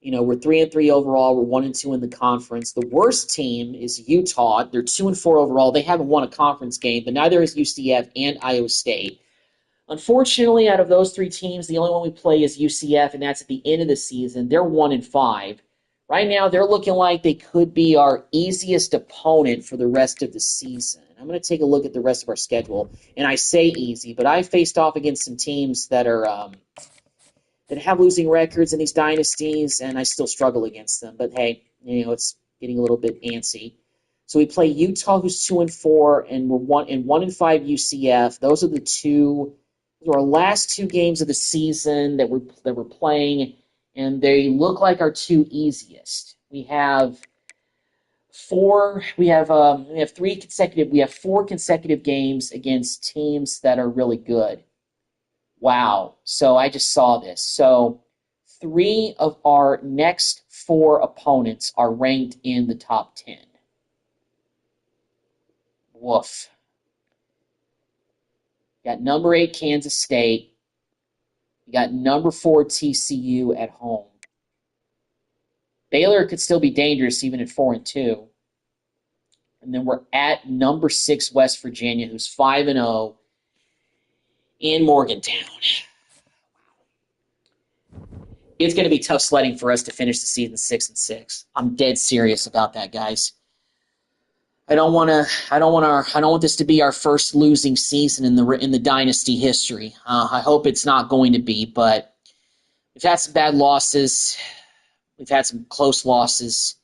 We're 3-3 overall. We're 1-2 in the conference. The worst team is Utah. They're 2-4 overall. They haven't won a conference game, but neither is UCF and Iowa State. Unfortunately, out of those three teams, the only one we play is UCF, and that's at the end of the season. They're 1-5. Right now, they're looking like they could be our easiest opponent for the rest of the season. I'm going to take a look at the rest of our schedule, and I say easy, but I faced off against some teams that are that have losing records in these dynasties, and I still struggle against them. But hey, it's getting a little bit antsy. So we play Utah, who's 2-4, and we're 1-5 UCF. Those are our last two games of the season that we're playing, and they look like our two easiest. We have four consecutive games against teams that are really good. Wow. So I just saw this. So 3 of our next 4 opponents are ranked in the top 10. Woof. You got number 8 Kansas State. You got number 4 TCU at home. Baylor could still be dangerous even at 4-2. And then we're at number 6 West Virginia, who's 5-0 in Morgantown. It's going to be tough sledding for us to finish the season 6-6. I'm dead serious about that, guys. I don't want this to be our first losing season in the dynasty history. I hope it's not going to be, but we've had some bad losses. We've had some close losses.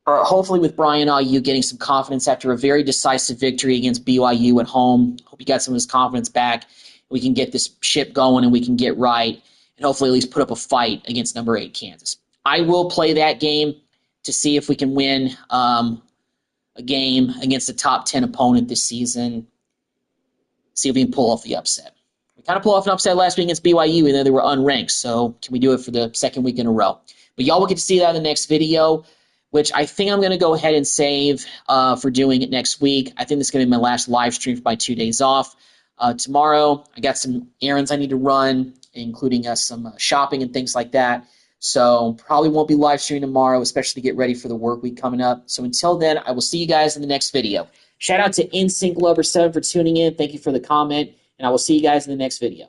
Hopefully with Brian Ayu getting some confidence after a very decisive victory against BYU at home. Hope he got some of his confidence back. We can get this ship going and we can get right and hopefully at least put up a fight against number 8 Kansas. I will play that game to see if we can win a game against a top 10 opponent this season. See if we can pull off the upset. We kind of pulled off an upset last week against BYU, even though they were unranked. So can we do it for the second week in a row? But y'all will get to see that in the next video, which I think I'm going to go ahead and save for doing it next week. I think this is going to be my last live stream for my 2 days off. Tomorrow, I got some errands I need to run, including some shopping and things like that. So probably won't be live streaming tomorrow, especially to get ready for the work week coming up. So until then, I will see you guys in the next video. Shout out to InSyncLover7 for tuning in. Thank you for the comment, and I will see you guys in the next video.